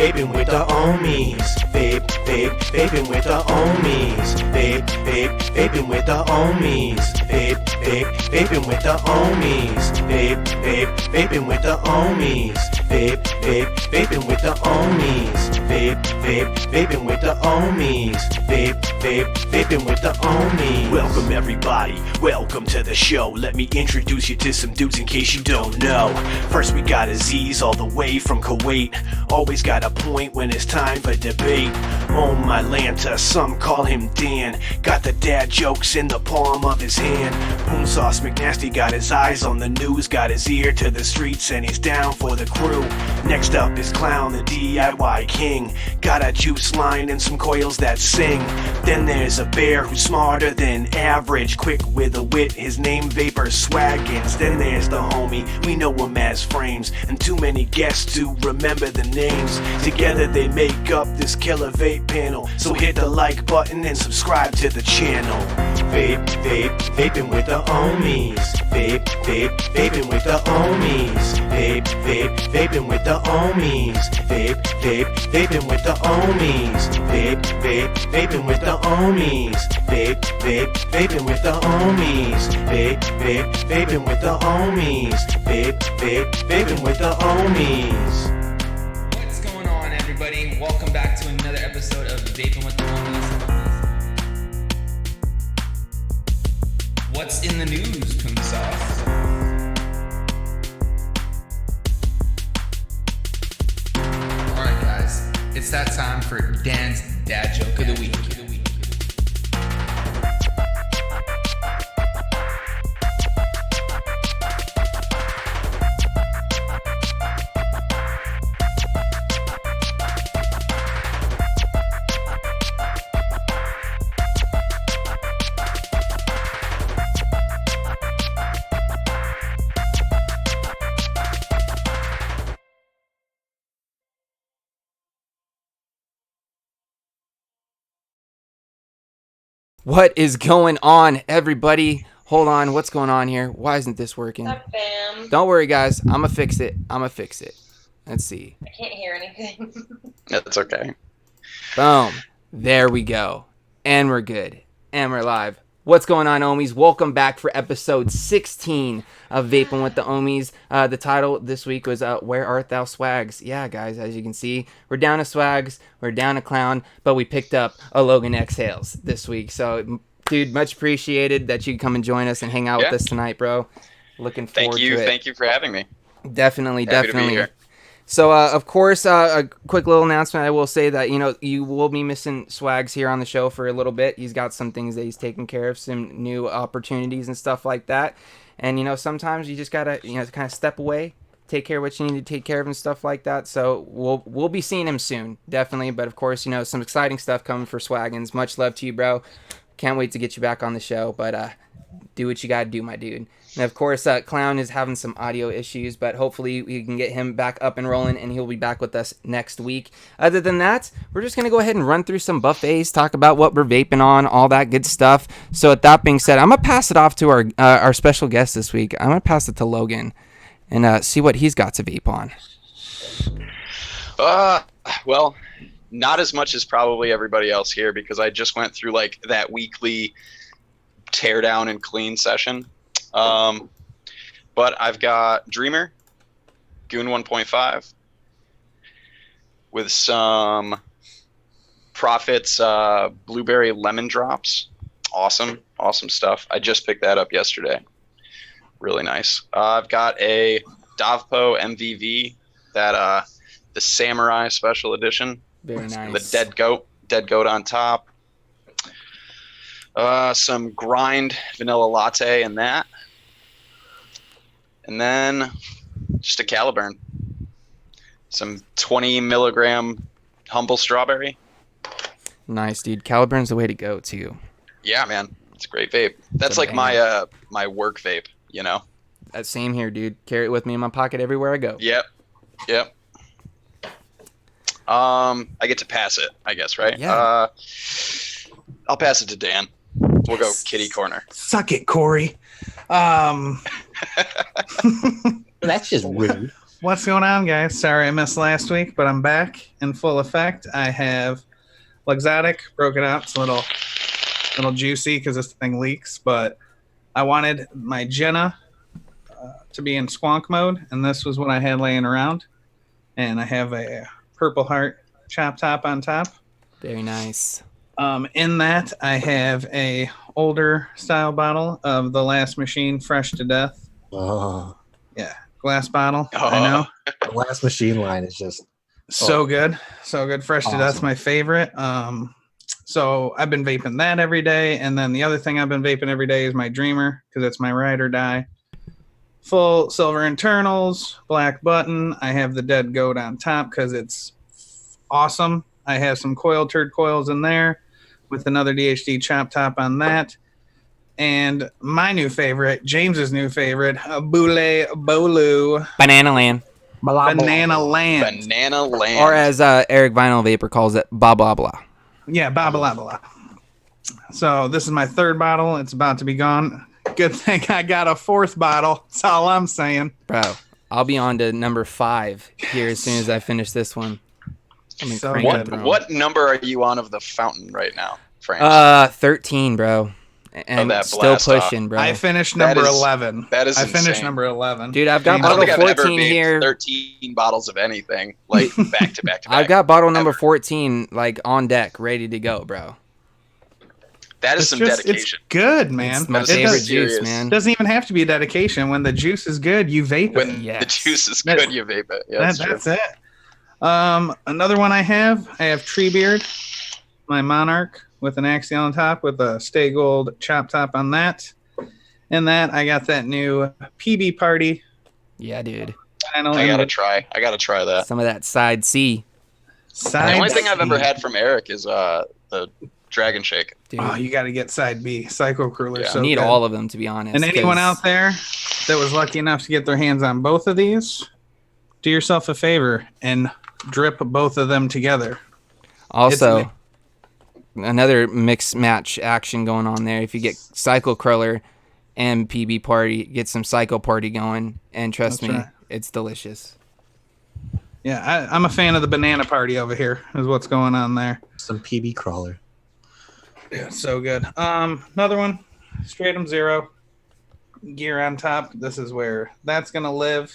vaping with the Ohmies. Vape, vaping with the Ohmies. Vape, vaping with the Ohmies. Vape, vaping with the Ohmies. Vape, vaping with the Ohmies. Vape, vaping with the Ohmies. Vape, vaping with the Ohmies. Vape, vaping with the Ohmies. Welcome everybody, welcome to the show. Let me introduce you to some dudes in case you don't know. First we got Aziz all the way from Kuwait. Always got a point when it's time for debate. Oh my Lanta, some call him Dan. Got the dad jokes in the palm of his hand. Boom Sauce McNasty got his eyes on the news. Got his ear to the streets and he's down for the crew. Next up is Clown, the DIY king. Got a juice line and some coils that sing. Then there's a bear who's smarter than average. Quick with a wit, his name Vapor Swaggins. Then there's the homie, we know him as Frames. And too many guests to remember the names. Together they make up this killer vape panel. So hit the like button and subscribe to the channel. Vape, vaping with the Ohmies. Vape, vaping with the Ohmies. Vape, vaping with the Ohmies. Vape, vaping with the Ohmies. Vape, vaping with the Ohmies. Vape, vaping with the Ohmies. Vape, vaping with the Ohmies. Vape, vaping with the Ohmies. What's going on, everybody? Welcome back to another episode of Vaping with the Ohmies. What's in the news, Poon Sauce? Alright, guys. It's that time for Dan's dad joke of the week. What is going on, everybody? Hold on, what's going on here? Why isn't this working? What's up, fam? Don't worry, guys. I'ma fix it. Let's see. I can't hear anything. That's okay. Boom. There we go. And we're good. And we're live. What's going on, Ohmies? Welcome back for episode 16 of Vaping with the Ohmies. The title this week was Where Art Thou Swags? Yeah, guys, as you can see, we're down to Swags, we're down to Clown, but we picked up a Logan Exhales this week. So, dude, much appreciated that you come and join us and hang out with us tonight, bro. Looking forward to it. Thank you for having me. Definitely. To be here. So, of course, a quick little announcement. I will say that, you will be missing Swags here on the show for a little bit. He's got some things that he's taking care of, some new opportunities and stuff like that. And, sometimes you just got to, kind of step away, take care of what you need to take care of and stuff like that. So we'll be seeing him soon, definitely. But, of course, some exciting stuff coming for Swaggins. Much love to you, bro. Can't wait to get you back on the show. But do what you got to do, my dude. And of course, Clown is having some audio issues, but hopefully we can get him back up and rolling, and he'll be back with us next week. Other than that, we're just going to go ahead and run through some buffets, talk about what we're vaping on, all that good stuff. So with that being said, I'm going to pass it off to our special guest this week. I'm going to pass it to Logan and see what he's got to vape on. Well, not as much as probably everybody else here, because I just went through like that weekly tear down and clean session. But I've got Dreamer, Goon 1.5, with some Profits Blueberry Lemon Drops. Awesome stuff. I just picked that up yesterday. Really nice. I've got a Dovpo MVV, that the Samurai Special Edition. Very nice. The dead goat on top. Some Grind Vanilla Latte and that. And then just a Caliburn. Some 20 milligram Humble Strawberry. Nice, dude. Caliburn's the way to go, too. Yeah, man. It's a great vape. That's like my my work vape, Same here, dude. Carry it with me in my pocket everywhere I go. Yep. I get to pass it, I guess, right? Yeah. I'll pass it to Dan. We'll go kitty corner. Suck it, Corey. That's just rude. What's going on, guys? Sorry I missed last week, but I'm back in full effect. I have Luxotic, broke it out. It's a little juicy because this thing leaks, but I wanted my Jenna to be in squonk mode, and this was what I had laying around. And I have a Purple Heart chop top on top. Very nice. In that, I have a older style bottle of the Last Machine, Fresh to Death. Oh, Yeah, glass bottle. Oh. I know. the Last Machine line is just So good. Fresh to Death's Awesome. my favorite. So I've been vaping that every day. And then the other thing I've been vaping every day is my Dreamer because it's my ride or die. Full silver internals, black button. I have the Dead Goat on top because it's awesome. I have some turd coils in there with another DHD chop top on that. And my new favorite, James's new favorite, a Boule Bolu Banana Land. Banana Land. Banana Land. Or as Eric Vinyl Vapor calls it, blah, blah, blah. Yeah, blah, blah, blah. So this is my third bottle. It's about to be gone. Good thing I got a fourth bottle. That's all I'm saying. Bro, I'll be on to number 5 here as soon as I finish this one. I'm gonna So crank good. it through 'em. What number are you on of the fountain right now, Frank? 13, bro. And that still blast off. pushing, bro. I finished That number is- 11. that is I finished insane. number 11. Dude, I've got James- I don't bottle think I've ever 14 made here. 13 bottles of anything like back to back to back. I've got bottle number Ever. 14 like on deck, ready to go, bro. That is It's some just, dedication. it's good, man. It's my That is favorite serious. juice, man. doesn't even have to be a dedication. When the juice is good, you vape When it. the Yes. juice is That's- good, you vape it. Yeah, that's true. That's it. Another one I have Treebeard, my Monarch with an Axial on top with a Stay Gold chop top on that. And that I got that new PB Party. Yeah, dude. I gotta try that. Some of that side C, The only thing I've ever C. had from Eric is the Dragon Shake. dude. Oh, you got to get side B. Psycho Crueler. Yeah. So I need good. all of them, to be honest. And anyone 'cause- out there that was lucky enough to get their hands on both of these, do yourself a favor and drip both of them together. Also, another mix match action going on there. If you get Psycho Cruller and PB Party, get some Psycho Party going, and trust That's me, right. it's delicious. Yeah, I'm a fan of the Banana Party over here, is what's going on there. some PB crawler. Yeah, so good. Another one, Stratum Zero, gear on top. This is where that's gonna live.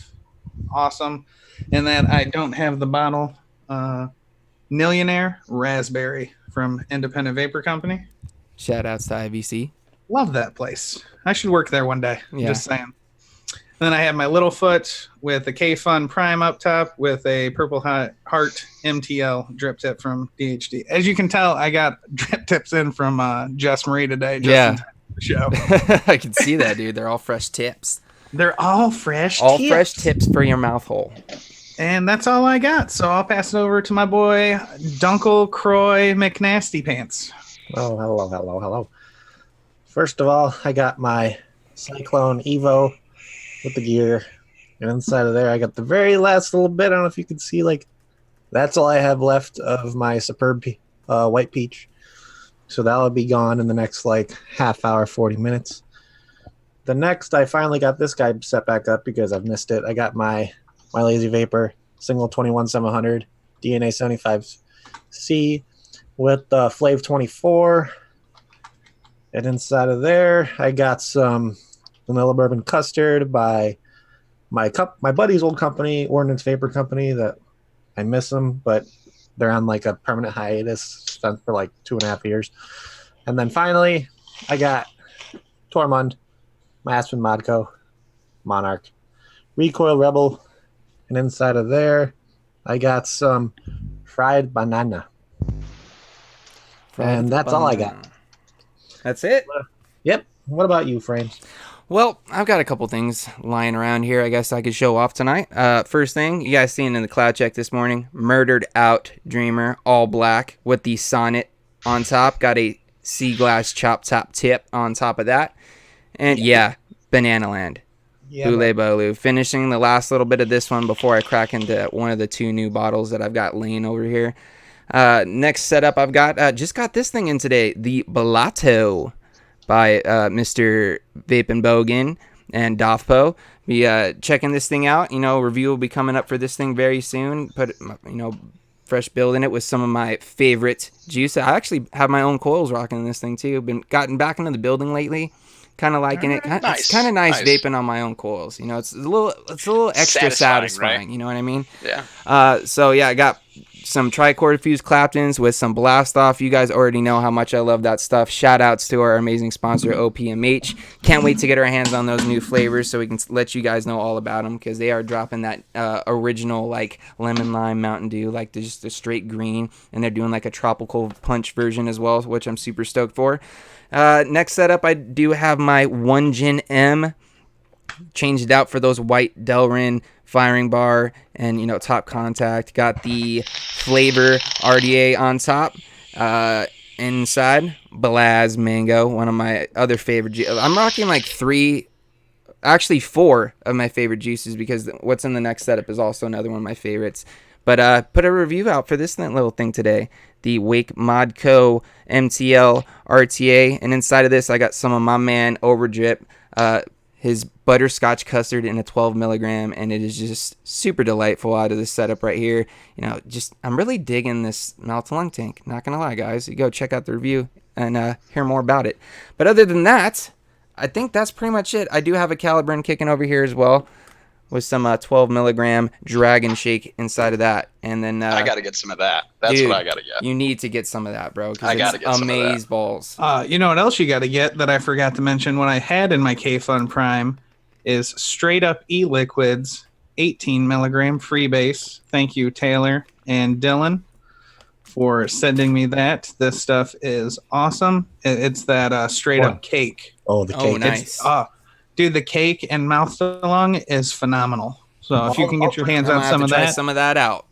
Awesome. And that I don't have the bottle. Millionaire Raspberry from Independent Vapor Company. Shout outs to IVC. Love that place. I should work there one day. Yeah. Just saying. Then I have my Littlefoot with a K-Fun Prime up top with a Purple Heart MTL drip tip from DHD. As you can tell, I got drip tips in from Jess Marie today. Just Yeah. in time for the show. I can see that, dude. They're all fresh tips. They're all fresh All tips. fresh tips for your mouth hole. And that's all I got. So I'll pass it over to my boy, Dunkel Croy McNasty Pants. Oh, hello. First of all, I got my Cyclone Evo with the gear. And inside of there, I got the very last little bit. I don't know if you can see, like, that's all I have left of my Superb White Peach. So that'll be gone in the next, like, half hour, 40 minutes. The next, I finally got this guy set back up because I've missed it. I got my Lazy Vapor single 21700 DNA 75C with the Flav 24. And inside of there, I got some vanilla bourbon custard by my buddy's old company, Ordnance Vapor Company. That I miss them, but they're on like a permanent hiatus, spent for like 2.5 years. And then finally, I got Tormund, my Aspen Modco, Monarch, Recoil Rebel, and inside of there, I got some fried banana. And that's all I got. That's it? Yep. What about you, Frames? Well, I've got a couple things lying around here I guess I could show off tonight. First thing, you guys seen in the cloud check this morning, Murdered Out Dreamer, all black with the Sonnet on top. Got a sea glass chop top tip on top of that. And yeah, Banana Land. Yeah, Boule Bolu. Finishing the last little bit of this one before I crack into one of the 2 new bottles that I've got laying over here. Next setup I've got, just got this thing in today, the Balato by Mr. Vapin' Bogan. and Dofpo. Be checking this thing out. Review will be coming up for this thing very soon. Put fresh build in it with some of my favorite juice. I actually have my own coils rocking in this thing too. Been gotten back into the building lately. Kind of liking it. Nice. It's kind of nice Nice. vaping on my own coils. It's a little extra Satisfying, satisfying. right? You know what I mean? Yeah. So yeah, I got some tricord fused Claptons with some blast off. You guys already know how much I love that stuff. Shout outs to our amazing sponsor OPMH. Can't wait to get our hands on those new flavors so we can let you guys know all about them, because they are dropping that original like lemon lime Mountain Dew, like just a straight green, and they're doing like a tropical punch version as well, which I'm super stoked for. Next setup, I do have my One Gin M. Changed it out for those white Delrin firing bar and top contact. Got the flavor RDA on top. Inside Blaz Mango, one of my other favorite. I'm rocking like 4 of my favorite juices, because what's in the next setup is also another one of my favorites. But put a review out for this little thing today. The Wake Modco MTL RTA. And inside of this, I got some of my man Overdrip. His butterscotch custard in a 12 milligram, and it is just super delightful out of this setup right here. I'm really digging this melt to lung tank. Not gonna lie, guys. You go check out the review and hear more about it. But other than that, I think that's pretty much it. I do have a Caliburn kicking over here as well, with some 12 milligram Dragon Shake inside of that. And then I got to get some of that. That's dude, what I got to get. You need to get some of that, bro. I got to get some of that. Amaze balls. You know what else you got to get that I forgot to mention when I had in my K-Fun Prime is straight up e-liquids, 18 milligram freebase. Thank you, Taylor and Dylan, for sending me that. This stuff is awesome. It's that straight up cake. Oh, the cake. Nice. Dude, the cake and mouth to lung is phenomenal. So if you can get your hands on some of try that, some of that out.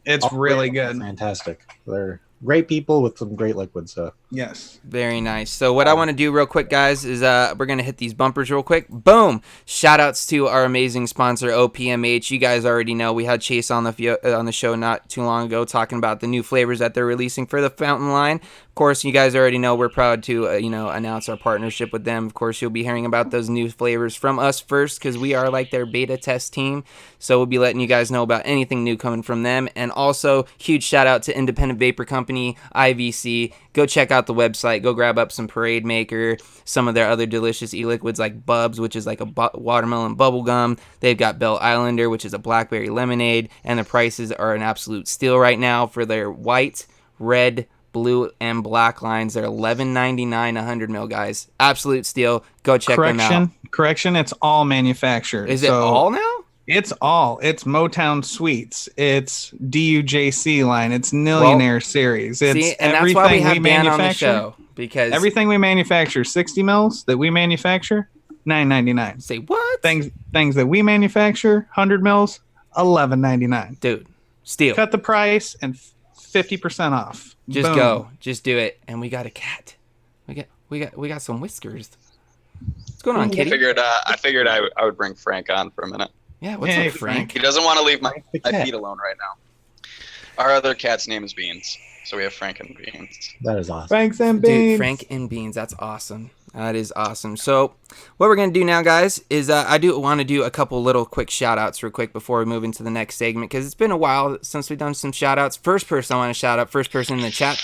it's really good. Fantastic. They're great people with some great liquids. So Yes. Very nice. So what I want to do real quick, guys, is we're going to hit these bumpers real quick. Boom. Shout outs to our amazing sponsor, OPMH. You guys already know we had Chase on the show not too long ago talking about the new flavors that they're releasing for the Fountain line. Of course, you guys already know we're proud to announce our partnership with them. Of course, you'll be hearing about those new flavors from us first, because we are like their beta test team. So we'll be letting you guys know about anything new coming from them. And also, huge shout out to Independent Vapor Company, IVC. Go check out the website. Go grab up some Parade Maker, some of their other delicious e-liquids like Bubs, which is like a watermelon bubble gum. They've got Bell Islander, which is a blackberry lemonade. And the prices are an absolute steal right now for their white, red, blue, and black lines. They're $11.99 100 ml, guys. Absolute steal. Go check them out. Correction, it's all manufactured. Is it all now? It's all. It's Motown Sweets. It's DUJC line. It's Millionaire Series. It's See, and that's why we have Dan on the manufacture. show, because Everything we manufacture, 60 mils that we manufacture, $9.99. say what? Things that we manufacture, 100 mils, $11.99. Dude, steal. Cut the price and 50% off. Just Boom. go. Just do it. And we got a cat. We got some whiskers. What's going on, I kitty? figured I would bring Frank on for a minute. Yeah, what's Hey, up, Frank? He doesn't want to leave my The cat. feet alone right now. Our other cat's name is Beans, so we have Frank and Beans. that is awesome. Thanks and Dude, beans. Frank and Beans. That's awesome. That is awesome. So what we're going to do now, guys, is I do want to do a couple little quick shout-outs real quick before we move into the next segment, because it's been a while since we've done some shout-outs. First person I want to shout out, first person in the chat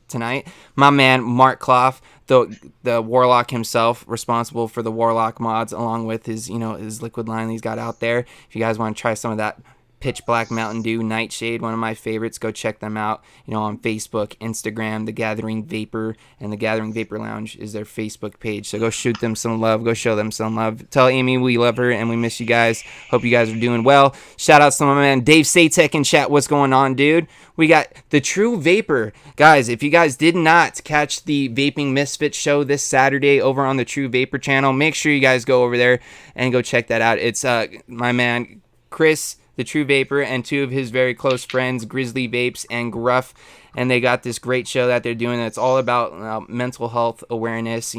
tonight, my man Mark Clough, the Warlock himself, responsible for the Warlock mods, along with his his liquid line he's got out there. If you guys want to try some of that Pitch Black Mountain Dew Nightshade, one of my favorites, go check them out. On Facebook, Instagram, The Gathering Vapor, and The Gathering Vapor Lounge is their Facebook page. So go shoot them some love. Go show them some love. Tell Amy we love her and we miss you guys. Hope you guys are doing well. Shout outs to my man Dave Satek in chat. What's going on, dude? We got the True Vapor. Guys, if you guys did not catch the Vaping Misfits show this Saturday over on the True Vapor channel, make sure you guys go over there and go check that out. It's my man Chris, the True Vapor, and two of his very close friends, Grizzly Vapes and Gruff, and they got this great show that they're doing that's all about mental health awareness.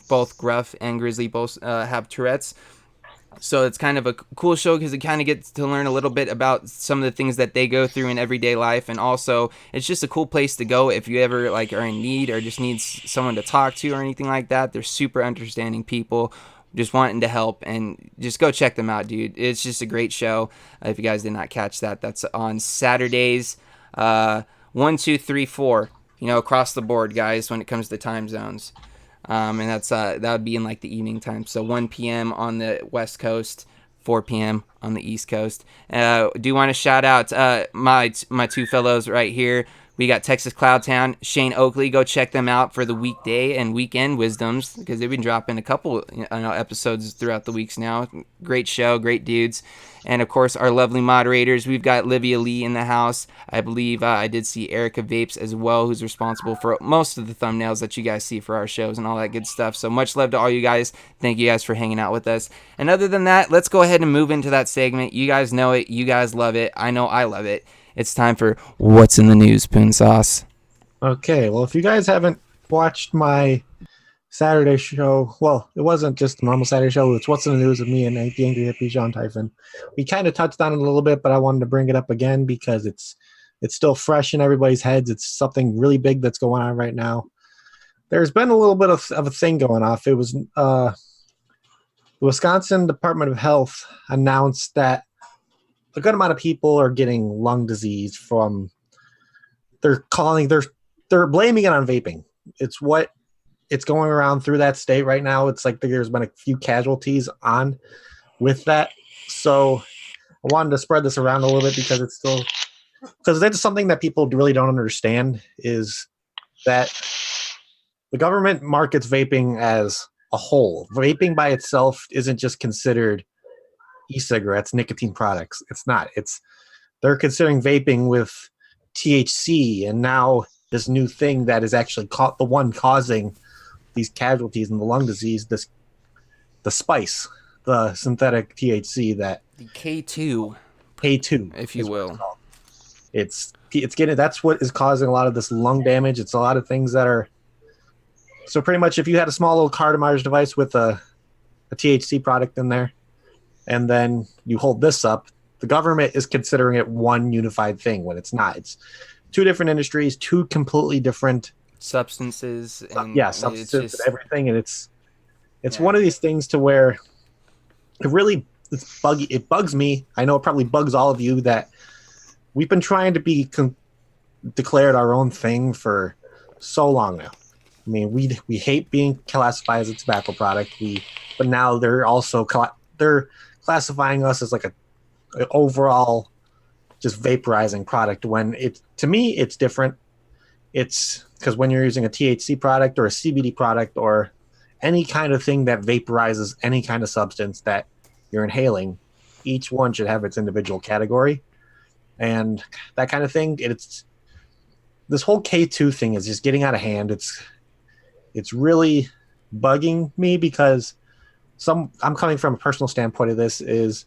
Both Gruff and Grizzly both have Tourette's, so it's kind of a cool show because it kind of gets to learn a little bit about some of the things that they go through in everyday life, and also it's just a cool place to go if you ever are in need or just need someone to talk to or anything like that. They're super understanding people. just wanting to help, and just go check them out, dude. It's just a great show. If you guys did not catch that, that's on Saturdays, 1, 2, 3, 4, across the board, guys, when it comes to time zones. And that's that would be in like the evening time. So 1 p.m. on the West Coast, 4 p.m. on the East Coast. Do want to shout out my two fellows right here. We got Texas Cloudtown, Shane Oakley. Go check them out for the weekday and weekend wisdoms, because they've been dropping a couple episodes throughout the weeks now. Great show, great dudes. And, of course, our lovely moderators. We've got Livia Lee in the house. I believe I did see Erica Vapes as well, who's responsible for most of the thumbnails that you guys see for our shows and all that good stuff. So much love to all you guys. Thank you guys for hanging out with us. And other than that, let's go ahead and move into that segment. You guys know it. You guys love it. I know I love it. It's time for What's in the News, Poon Sauce. Okay, well, if you guys haven't watched my Saturday show, well, it wasn't just a normal Saturday show. It's What's in the News with me and the Angry Hippie, John Typhon. We kind of touched on it a little bit, but I wanted to bring it up again because it's still fresh in everybody's heads. It's something really big that's going on right now. There's been a little bit of a thing going off. It was the Wisconsin Department of Health announced that a good amount of people are getting lung disease from they're blaming it on vaping. It's going around through that state right now. It's like there's been a few casualties on with that. So I wanted to spread this around a little bit because that's something that people really don't understand, is that the government markets vaping as a whole. Vaping by itself isn't just considered e-cigarettes, nicotine products. It's not. They're considering vaping with THC, and now this new thing that is actually the one causing these casualties and the lung disease, the spice, the synthetic THC, that The K2, if you will. It's getting, that's what is causing a lot of this lung damage. It's a lot of things that are, so pretty much if you had a small little cartomage device with a THC product in there, and then you hold this up, the government is considering it one unified thing when it's not. It's two different industries, two completely different substances. And substances and everything. And it's one of these things to where it's buggy. It bugs me. I know it probably bugs all of you that we've been trying to be declared our own thing for so long now. I mean, we hate being classified as a tobacco product. But now they're also they're classifying us as like an overall just vaporizing product, when to me it's different. It's because when you're using a THC product or a CBD product or any kind of thing that vaporizes any kind of substance that you're inhaling, each one should have its individual category and that kind of thing. It's this whole K2 thing is just getting out of hand. It's really bugging me because I'm coming from a personal standpoint of this, is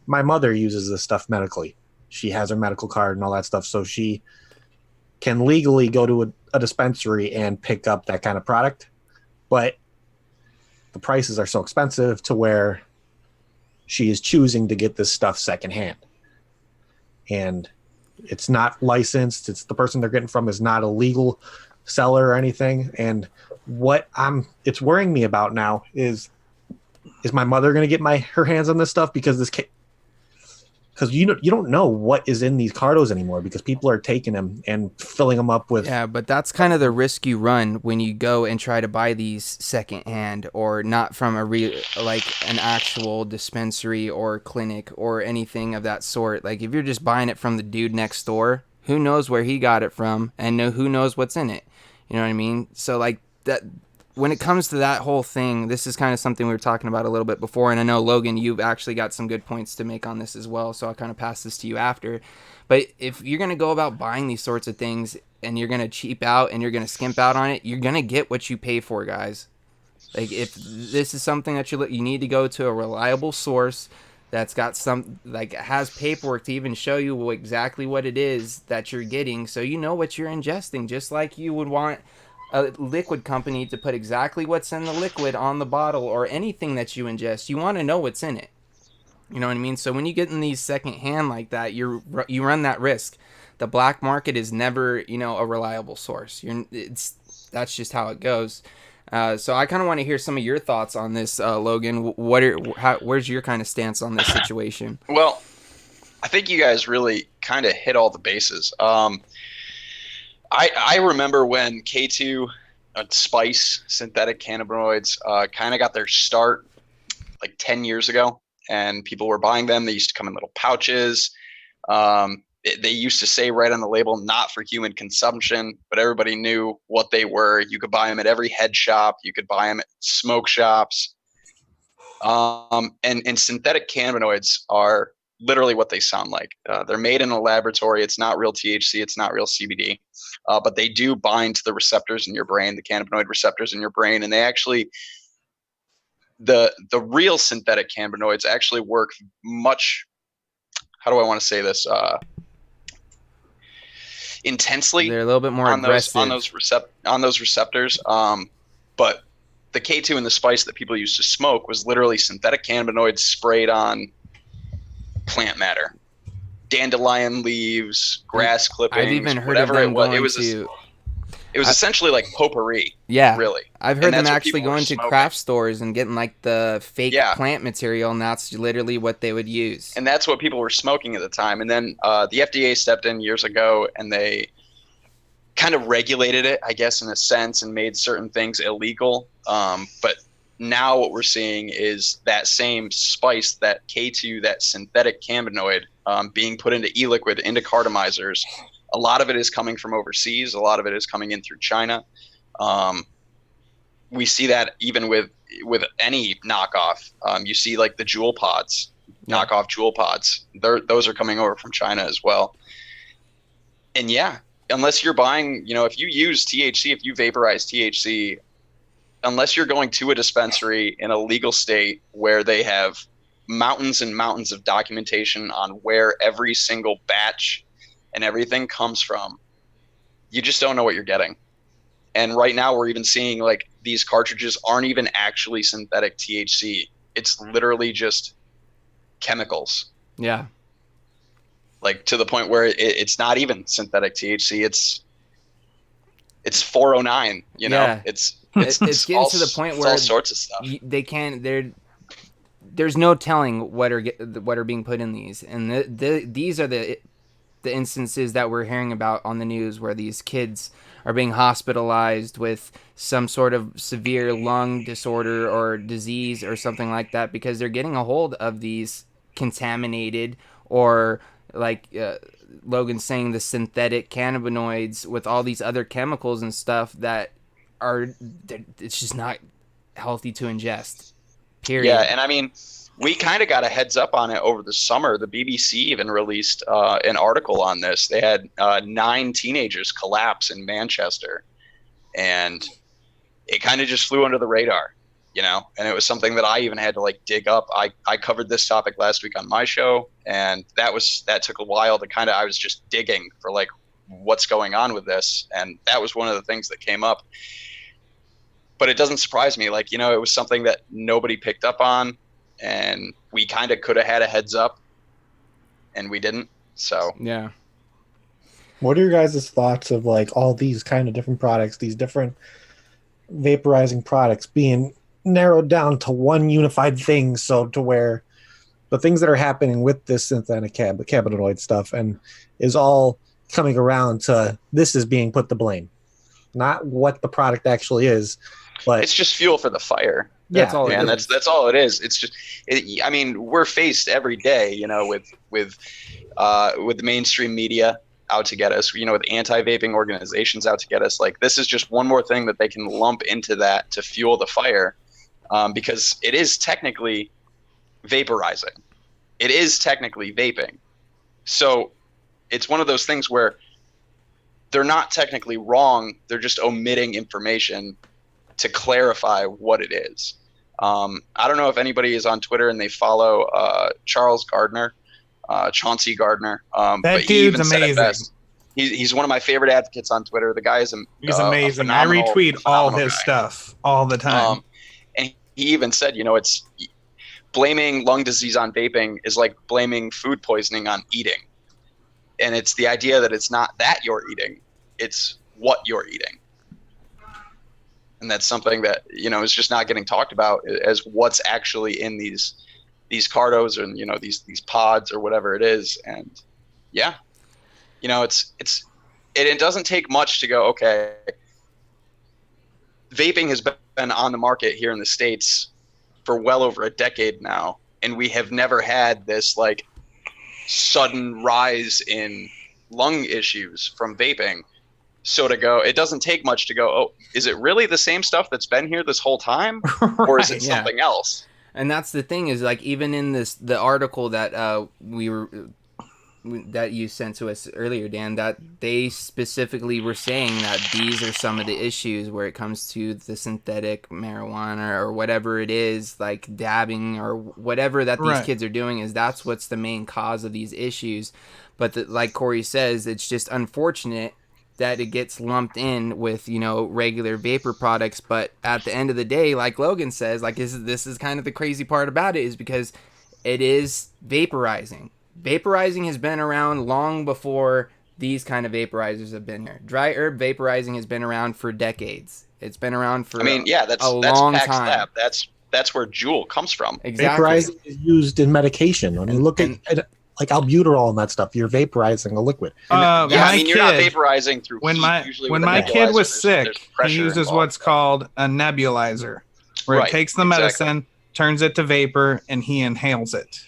my mother uses this stuff medically. She has her medical card and all that stuff, so she can legally go to a dispensary and pick up that kind of product. But the prices are so expensive to where she is choosing to get this stuff secondhand. And it's not licensed. It's the person they're getting from is not a legal seller or anything. And what it's worrying me about now is my mother going to get her hands on this stuff? Because you don't know what is in these cardos anymore, because people are taking them and filling them up with. Yeah, but that's kind of the risk you run when you go and try to buy these secondhand, or not from an actual dispensary or clinic or anything of that sort. Like if you're just buying it from the dude next door, who knows where he got it from, and who knows what's in it. You know what I mean? So like that. When it comes to that whole thing, this is kind of something we were talking about a little bit before, and I know, Logan, you've actually got some good points to make on this as well, so I'll kind of pass this to you after. But if you're going to go about buying these sorts of things and you're going to cheap out and you're going to skimp out on it, you're going to get what you pay for, guys. Like, if this is something that you need to go to a reliable source that's got has paperwork to even show you exactly what it is that you're getting, so you know what you're ingesting, just like you would want a liquid company to put exactly what's in the liquid on the bottle or anything that you ingest. You want to know what's in it. You know what I mean? So when you get in these secondhand like that, you run that risk. The black market is never, a reliable source. That's just how it goes. So I kind of want to hear some of your thoughts on this, Logan. Where's your kind of stance on this situation? Well, I think you guys really kind of hit all the bases. I remember when K2 spice synthetic cannabinoids kind of got their start like 10 years ago, and people were buying them. They used to come in little pouches. They used to say right on the label, not for human consumption, but everybody knew what they were. You could buy them at every head shop. You could buy them at smoke shops. And synthetic cannabinoids are literally what they sound like. They're made in a laboratory. It's not real THC. It's not real CBD. But they do bind to the receptors in your brain, the cannabinoid receptors in your brain. And they actually, the real synthetic cannabinoids actually work much, how do I want to say this? Intensely. They're a little bit more aggressive on those receptors. But the K2 and the spice that people used to smoke was literally synthetic cannabinoids sprayed on plant matter, dandelion leaves, grass clippings. I've even heard whatever of them it was. going It was essentially like potpourri. Yeah, really. I've heard And them that's what actually people were going to smoking. craft stores and getting like the fake Yeah. plant material, and that's literally what they would use. And that's what people were smoking at the time. And then the FDA stepped in years ago, and they kind of regulated it, I guess, in a sense, and made certain things illegal. But now what we're seeing is that same spice, that K2, that synthetic cannabinoid, being put into e-liquid, into cartomizers. A lot of it is coming from overseas. A lot of it is coming in through China. We see that even with any knockoff. You see like the jewel pods, knockoff jewel pods. Those are coming over from China as well. And yeah, unless you're buying, if you use THC, if you vaporize THC, unless you're going to a dispensary in a legal state where they have mountains and mountains of documentation on where every single batch and everything comes from, you just don't know what you're getting. And right now we're even seeing like these cartridges aren't even actually synthetic THC. It's literally just chemicals. Yeah. Like to the point where it's not even synthetic THC. It's 409, Yeah. It's getting to the point where all sorts of stuff. they can't. There's no telling what are being put in these, and these are the instances that we're hearing about on the news where these kids are being hospitalized with some sort of severe lung disorder or disease or something like that because they're getting a hold of these contaminated or like Logan's saying, the synthetic cannabinoids with all these other chemicals and stuff that it's just not healthy to ingest. Period. Yeah, and I mean, we kind of got a heads up on it over the summer. The BBC even released an article on this. They had 9 teenagers collapse in Manchester, and it kind of just flew under the radar, and it was something that I even had to like dig up. I covered this topic last week on my show, and that took a while to I was just digging for like what's going on with this, and that was one of the things that came up. But it doesn't surprise me. Like, it was something that nobody picked up on, and we kind of could have had a heads up, and we didn't. So yeah. What are your guys' thoughts of like all these kind of different products, these different vaporizing products being narrowed down to one unified thing, so to where the things that are happening with this synthetic cannabinoid stuff and is all coming around to this is being put to blame, not what the product actually is, but it's just fuel for the fire. That's all. And that's all it is. It's just, I mean, we're faced every day, with the mainstream media out to get us, with anti-vaping organizations out to get us. Like, this is just one more thing that they can lump into that to fuel the fire, because it is technically vaporizing. It is technically vaping. So it's one of those things where they're not technically wrong. They're just omitting information to clarify what it is. I don't know if anybody is on Twitter and they follow Charles Gardner, Chauncey Gardner. But he even said it best. He's one of my favorite advocates on Twitter. The guy is he's amazing. I retweet all his stuff all the time. And he even said, it's blaming lung disease on vaping is like blaming food poisoning on eating. And it's the idea that it's not that you're eating, it's what you're eating. and that's something that is just not getting talked about as what's actually in these cardos and these pods or whatever it is. And yeah, it doesn't take much to go, okay, vaping has been on the market here in the States for well over a decade now, and we have never had this like sudden rise in lung issues from vaping. So to go, it doesn't take much to go, oh, is it really the same stuff that's been here this whole time? Or is it something else? And that's the thing is, like, even in the article that that you sent to us earlier, Dan, that they specifically were saying that these are some of the issues where it comes to the synthetic marijuana or whatever it is, like dabbing or whatever that these kids are doing, is that's what's the main cause of these issues. But like Corey says, it's just unfortunate that it gets lumped in with, regular vapor products. But at the end of the day, like Logan says, like this is kind of the crazy part about it, is because it is vaporizing. Vaporizing has been around long before these kind of vaporizers have been here. Dry herb vaporizing has been around for decades. It's been around for that's a long Pax time. Lab. That's where Juul comes from. Exactly. Vaporizing is used in medication. When you look at like albuterol and that stuff, you're vaporizing a liquid. You're not vaporizing through when heat. Usually when with a my kid nebulizer, was sick, there's he uses involved. what's called a nebulizer, where it takes the medicine, turns it to vapor, and he inhales it.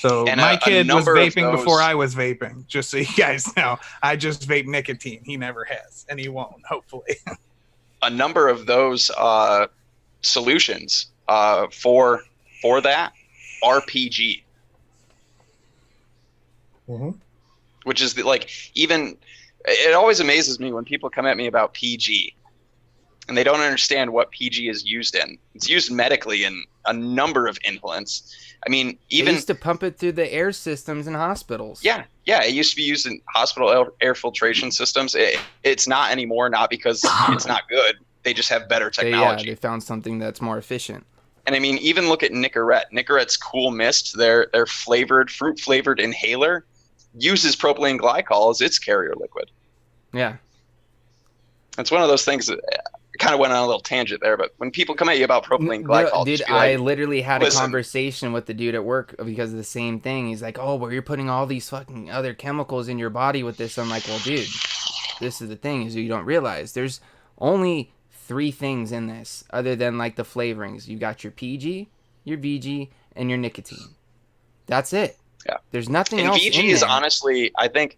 So and my kid was vaping those... before I was vaping, just so you guys know. I just vape nicotine. He never has, and he won't, hopefully. A number of those solutions for that are PG. Mm-hmm. Which is even it always amazes me when people come at me about PG and they don't understand what PG is used in. It's used medically in a number of inhalants. I mean, even they used to pump it through the air systems in hospitals. Yeah, it used to be used in hospital air filtration systems. It's not anymore, not because it's not good. They just have better technology. They found something that's more efficient. And I mean, even look at Nicorette. Nicorette's Cool Mist, their fruit flavored inhaler, uses propylene glycol as its carrier liquid. Yeah. It's one of those things that kind of went on a little tangent there, but when people come at you about propylene glycol, dude, I literally had a conversation with the dude at work because of the same thing. He's like, oh, well, you're putting all these fucking other chemicals in your body with this. I'm like, well, dude, this is the thing, is you don't realize there's only 3 things in this other than like the flavorings. You got your PG, your VG, and your nicotine. That's it. Yeah. There's nothing and else VG in is there. honestly, I think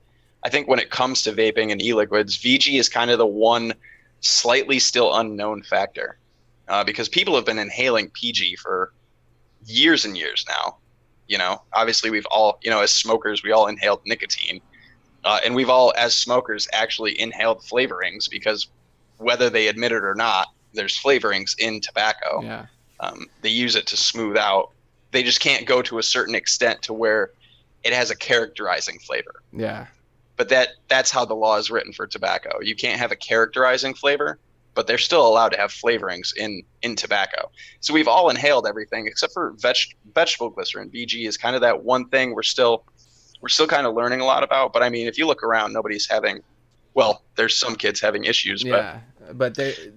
when it comes to vaping and e-liquids, VG is kind of the one slightly still unknown factor, because people have been inhaling PG for years and years now. Obviously we've all, as smokers, we all inhaled nicotine, and we've all, as smokers, actually inhaled flavorings, because whether they admit it or not, there's flavorings in tobacco. Yeah. They use it to smooth out. They just can't go to a certain extent to where it has a characterizing flavor. Yeah. But that's how the law is written for tobacco. You can't have a characterizing flavor, but they're still allowed to have flavorings in tobacco. So we've all inhaled everything except for vegetable glycerin. VG is kind of that one thing we're still kind of learning a lot about. But I mean, if you look around, nobody's having. Well, there's some kids having issues, but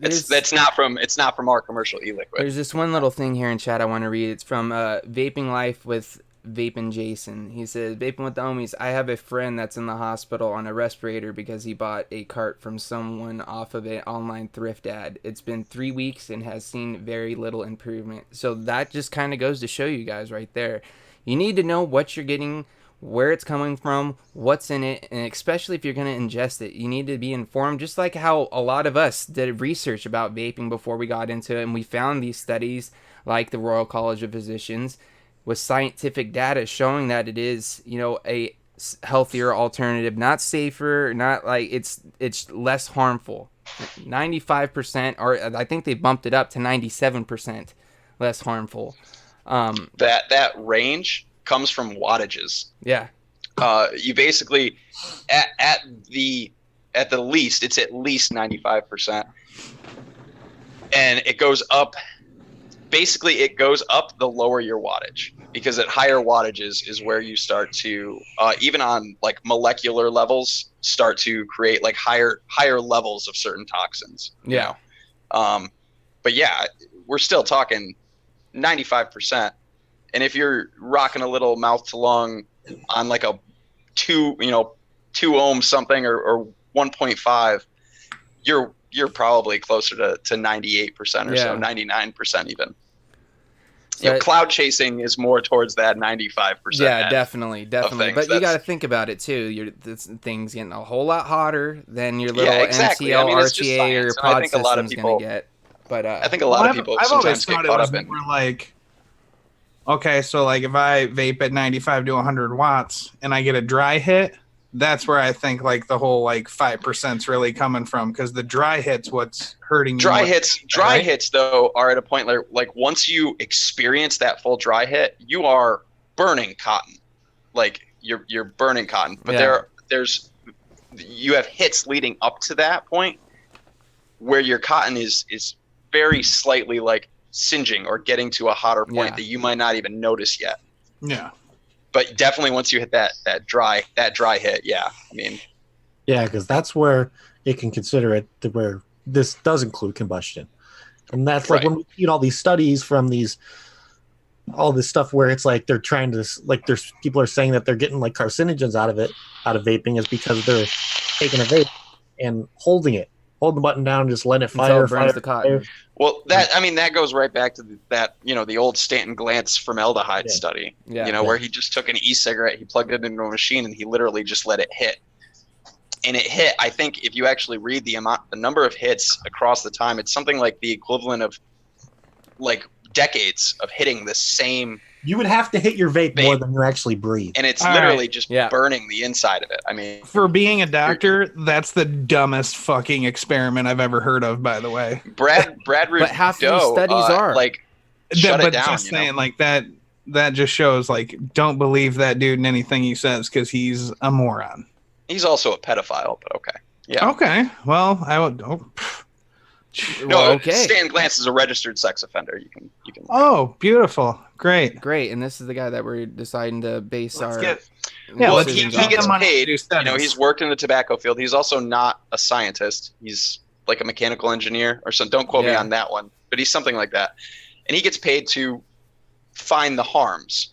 it's not from our commercial e-liquid. There's this one little thing here in chat I want to read. It's from Vaping Life with Vaping Jason. He says, vaping with the Ohmies, I have a friend that's in the hospital on a respirator because he bought a cart from someone off of an online thrift ad. It's been 3 weeks and has seen very little improvement. So that just kind of goes to show you guys right there. You need to know what you're getting, where it's coming from, what's in it, and especially if you're going to ingest it, you need to be informed, just like how a lot of us did research about vaping before we got into it, and we found these studies like the Royal College of Physicians with scientific data showing that it is, a healthier alternative, not safer, not like it's less harmful. 95%, or I think they bumped it up to 97% less harmful. That range comes from wattages. Yeah. You basically at the least, it's at least 95%, and it goes up. Basically, it goes up the lower your wattage, because at higher wattages is where you start to even on like molecular levels start to create like higher levels of certain toxins. Yeah. But yeah, we're still talking 95%. And if you're rocking a little mouth to lung on like a 2 ohm something or 1.5, you're probably closer to 98% or so, 99% even. So cloud chasing is more towards that 95%. Yeah, definitely. things. But you got to think about it too. Things getting a whole lot hotter than your little exactly. NCL, it's just RTA, science, or pod I think a lot of system's people gonna get. But I think a lot of people I've always sometimes get thought it caught was up in. more like, okay, so like if I vape at 95 to 100 watts and I get a dry hit, that's where I think like the whole like 5%'s really coming from, because the dry hit's what's hurting you. Dry hits though are at a point like once you experience that full dry hit, you are burning cotton. Like you're burning cotton. But there's you have hits leading up to that point where your cotton is very slightly like singeing or getting to a hotter point that you might not even notice yet. Yeah. But definitely once you hit that dry hit, I mean, Yeah, because that's where it can consider it to where this does include combustion. And that's like when we see all these studies from all this stuff where it's like they're trying to, like, there's people are saying that they're getting like carcinogens out of vaping, is because they're taking a vape and holding the button down and just letting it fire. Until it burns the cotton. Well, that goes right back to the old Stanton Glantz formaldehyde study. Where he just took an e-cigarette, he plugged it into a machine, and he literally just let it hit. And it hit. I think if you actually read the number of hits across the time, it's something like the equivalent of like decades of hitting the same. You would have to hit your vape more than you actually breathe. And it's literally just burning the inside of it. I mean, for being a doctor, that's the dumbest fucking experiment I've ever heard of, by the way. Brad But half of these studies are. like, shut it down. Just saying, like, that just shows, like, don't believe that dude in anything he says, because he's a moron. He's also a pedophile, but okay. Yeah. Okay. Well, I would. Stan Glantz is a registered sex offender. You can. Oh, beautiful! Great. And this is the guy that we're deciding to base our. He gets paid. He's worked in the tobacco field. He's also not a scientist. He's like a mechanical engineer or something. Don't quote me on that one, but he's something like that. And he gets paid to find the harms.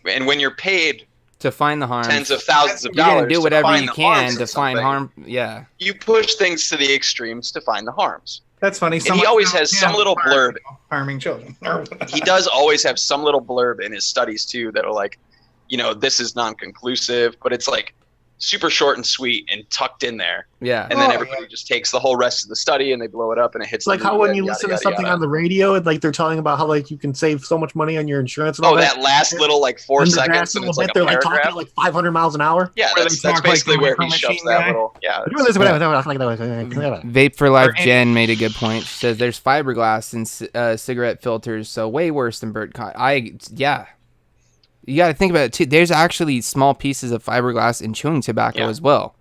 And when you're paid to find the harm, tens of thousands of dollars, you're gonna do whatever you can to find harm. Yeah, you push things to the extremes to find the harms. That's funny. And he always has some little blurb. Harming children. He does always have some little blurb in his studies too that are like, this is non-conclusive, but it's like super short and sweet and tucked in there. Yeah. And then everybody just takes the whole rest of the study and they blow it up and it hits. It's like how when you listen to something on the radio, and like they're talking about how like you can save so much money on your insurance. And all that last little like 4 seconds, and it's like they're like talking at like 500 miles an hour. Yeah, that's basically where he shoves that little. Yeah. Vape for Life Jen made a good point. She says there's fiberglass in cigarette filters, so way worse than burnt cotton. You got to think about it too. There's actually small pieces of fiberglass in chewing tobacco as well.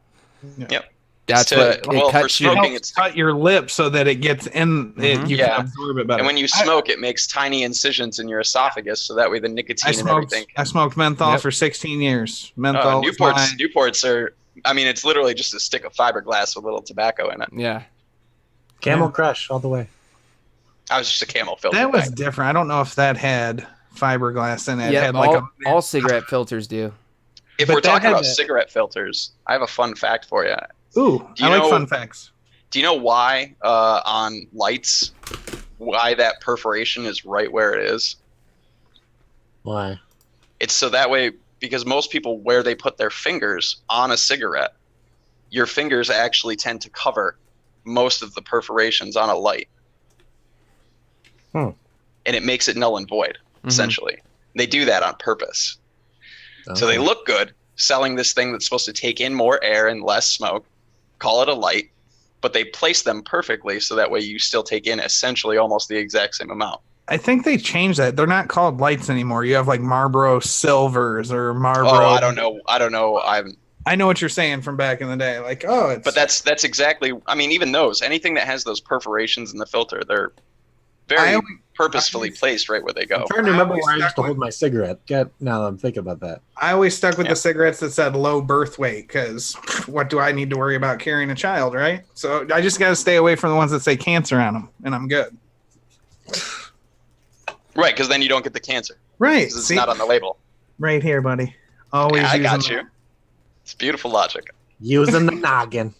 Yep. That's what it cuts for smoking. It's cut your lip so that it gets in. You can absorb it better. And when you smoke, it makes tiny incisions in your esophagus, so that way the nicotine and everything. I smoked menthol for 16 years. Menthol. Newports are. I mean, it's literally just a stick of fiberglass with a little tobacco in it. Yeah. Camel Crush all the way. I was just a Camel filter. That was different. I don't know if that had fiberglass in it. Yeah, had like all cigarette filters do. If we're talking about cigarette filters, I have a fun fact for you. Ooh, I like fun facts. Do you know why on lights, why that perforation is right where it is? Why? It's so that way, because most people, where they put their fingers on a cigarette, your fingers actually tend to cover most of the perforations on a light. And it makes it null and void, essentially. They do that on purpose. Okay. So they look good selling this thing that's supposed to take in more air and less smoke, call it a light, but they place them perfectly so that way you still take in essentially almost the exact same amount. I think they changed that. They're not called lights anymore. You have like Marlboro Silvers or Marlboro. Oh, I don't know. I know what you're saying from back in the day. Like, but that's exactly. I mean, even those, anything that has those perforations in the filter, they're very purposefully placed right where they go. I'm trying to remember always where I used stuck to hold my cigarette. Now that I'm thinking about that. I always stuck with Yeah. the cigarettes that said low birth weight because what do I need to worry about carrying a child, right? So I just got to stay away from the ones that say cancer on them, and I'm good. Right, because then you don't get the cancer. Right. 'Cause it's See? not on the label. Right here, buddy. Always Yeah, I using got you. It's beautiful logic. Using the noggin.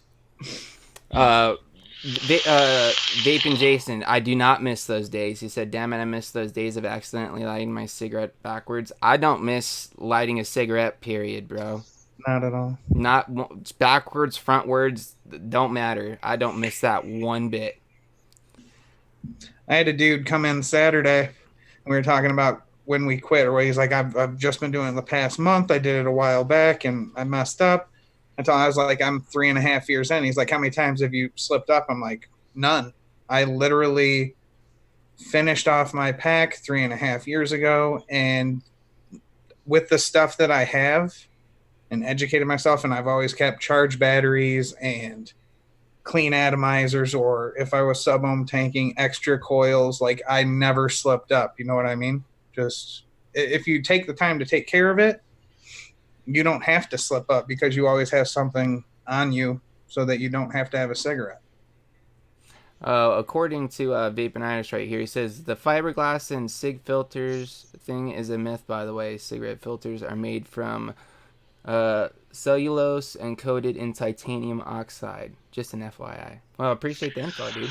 Vaping Jason, I do not miss those days. He said, damn it, I miss those days of accidentally lighting my cigarette backwards. I don't miss lighting a cigarette, period, bro. Not at all. Not backwards, frontwards, don't matter. I don't miss that one bit. I had a dude come in Saturday, and we were talking about when we quit, or he's like, I've just been doing it the past month. I did it a while back, and I messed up. Until I was like, I'm 3.5 years in. He's like, how many times have you slipped up? I'm like, none. I literally finished off my pack 3.5 years ago, and with the stuff that I have and educated myself, and I've always kept charged batteries and clean atomizers, or if I was sub-ohm tanking, extra coils, like I never slipped up. You know what I mean? Just if you take the time to take care of it, you don't have to slip up because you always have something on you so that you don't have to have a cigarette. According to Vapinitis right here, he says the fiberglass and cig filters thing is a myth, by the way. Cigarette filters are made from cellulose and coated in titanium oxide. Just an FYI. Well, appreciate the info, dude.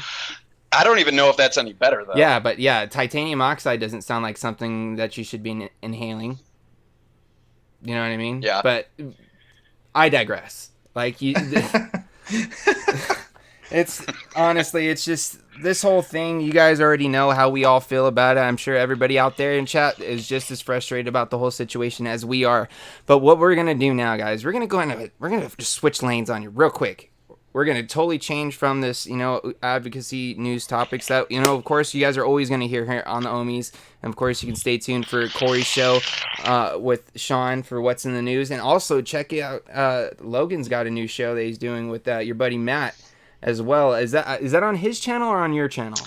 I don't even know if that's any better, though. Yeah, but yeah, titanium oxide doesn't sound like something that you should be inhaling. You know what I mean? Yeah. But I digress. Like you, it's honestly, it's just this whole thing. You guys already know how we all feel about it. I'm sure everybody out there in chat is just as frustrated about the whole situation as we are. But what we're gonna do now, guys, we're gonna just switch lanes on you real quick. We're going to totally change from this, advocacy news topics that, of course, you guys are always going to hear here on the Ohmies. And, of course, you can stay tuned for Corey's show with Sean for What's in the News. And also check out Logan's got a new show that he's doing with your buddy Matt as well. Is that on his channel or on your channel?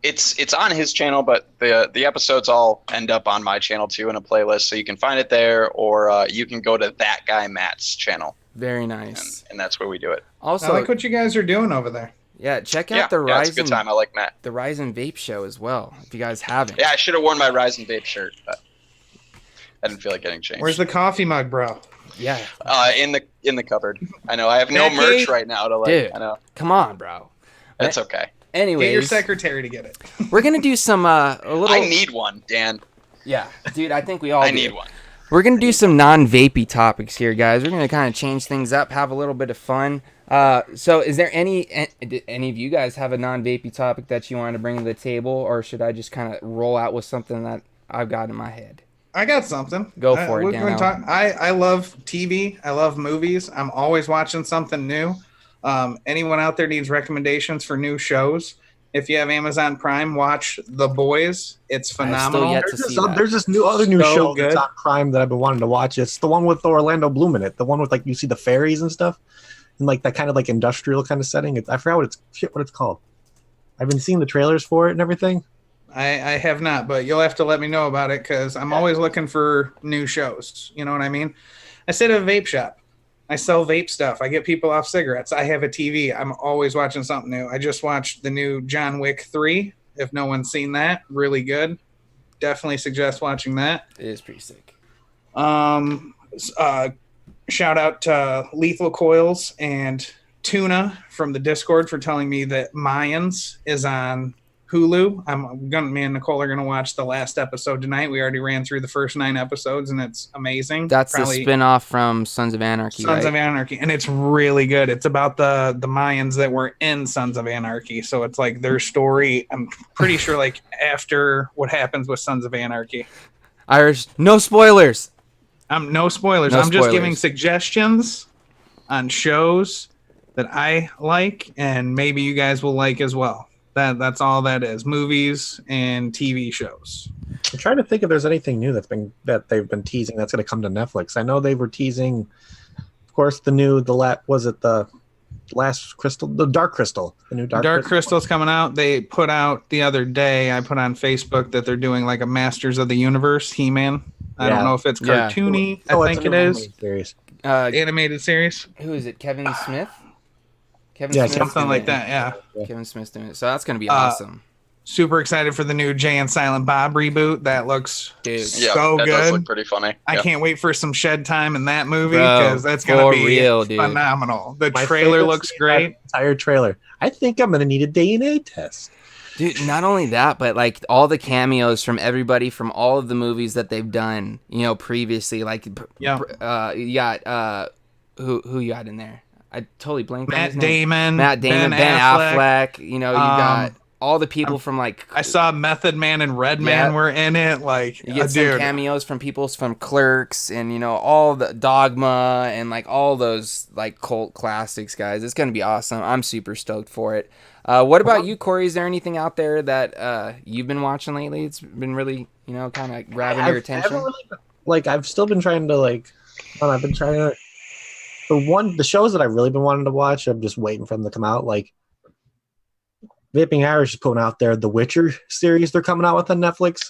It's on his channel, but the episodes all end up on my channel, too, in a playlist. So you can find it there, or you can go to that guy Matt's channel. Very nice. And that's where we do it. Also, I like what you guys are doing over there. Yeah, check out the Ryzen. It's a good time. I like Matt. The Ryzen Vape show as well, if you guys haven't. Yeah, I should have worn my Ryzen Vape shirt, but I didn't feel like getting changed. Where's the coffee mug, bro? Yeah. In the cupboard. I know. I have no merch right now to Dude, I know. Come on, bro. That's okay. Anyways, get your secretary to get it. We're gonna do some a little. I need one, Dan. Yeah, dude. I think we all. I need one. We're going to do some non-vapey topics here, guys. We're going to kind of change things up, have a little bit of fun. So is there any of you guys have a non-vapey topic that you want to bring to the table, or should I just kind of roll out with something that I've got in my head? I got something. Go for it, Dan. I love TV. I love movies. I'm always watching something new. Anyone out there needs recommendations for new shows? If you have Amazon Prime, watch The Boys. It's phenomenal. There's this other new show that's on Prime that I've been wanting to watch. It's the one with Orlando Bloom in it. The one with you see the fairies and stuff, and that kind of industrial kind of setting. I forgot what it's called. I've been seeing the trailers for it and everything. I have not, but you'll have to let me know about it because I'm always looking for new shows. You know what I mean? I sit at a vape shop. I sell vape stuff. I get people off cigarettes. I have a TV. I'm always watching something new. I just watched the new John Wick 3. If no one's seen that, really good. Definitely suggest watching that. It is pretty sick. Shout out to Lethal Coils and Tuna from the Discord for telling me that Mayans is on Hulu. Me and Nicole are gonna watch the last episode tonight. We already ran through the first 9 episodes, and it's amazing. That's the spin-off from Sons of Anarchy. Sons of Anarchy, and it's really good. It's about the Mayans that were in Sons of Anarchy, so it's their story. I'm pretty sure after what happens with Sons of Anarchy. Irish, no spoilers. No spoilers. I'm just giving suggestions on shows that I like, and maybe you guys will like as well. That's all that is. Movies and TV shows. I'm trying to think if there's anything new that they've been teasing that's going to come to Netflix. I know they were teasing, of course, the last crystal, the dark crystal, the new Dark Crystal's coming out. They put out the other day, I put on Facebook that they're doing like a Masters of the Universe He-Man. I don't know if it's Yeah. cartoony. Oh, I it's think a it new is. animated series. Animated series. Who is it? Kevin Smith? Kevin Yeah, Smith's Something doing like it. that, yeah. Kevin Smith's doing it. So that's going to be awesome. Super excited for the new Jay and Silent Bob reboot. That looks Dude. Yeah, so that does good. look pretty funny. I Yeah. can't wait for some shed time in that movie Bro, because that's going for to be real, dude. phenomenal. The My trailer favorite looks scene in great. that entire trailer. I think I'm gonna need a DNA test. Dude, not only that, but like all the cameos from everybody from all of the movies that they've done, you know, previously. Like, Yeah. you got who you got in there? I totally blanked on Matt his name. Damon. Matt Damon, Ben Affleck. You know, you got all the people from like. I saw Method Man and Redman Yeah. were in it. Like, You get some dude. cameos from people from Clerks and, you know, all the Dogma and like all those like cult classics, guys. It's going to be awesome. I'm super stoked for it. What about you, Corey? Is there anything out there that you've been watching lately? It's been really, you know, kind of grabbing your attention. I've still been trying to I've been trying to. The shows that I've really been wanting to watch, I'm just waiting for them to come out. Like Vaping Irish is putting out there the Witcher series they're coming out with on Netflix.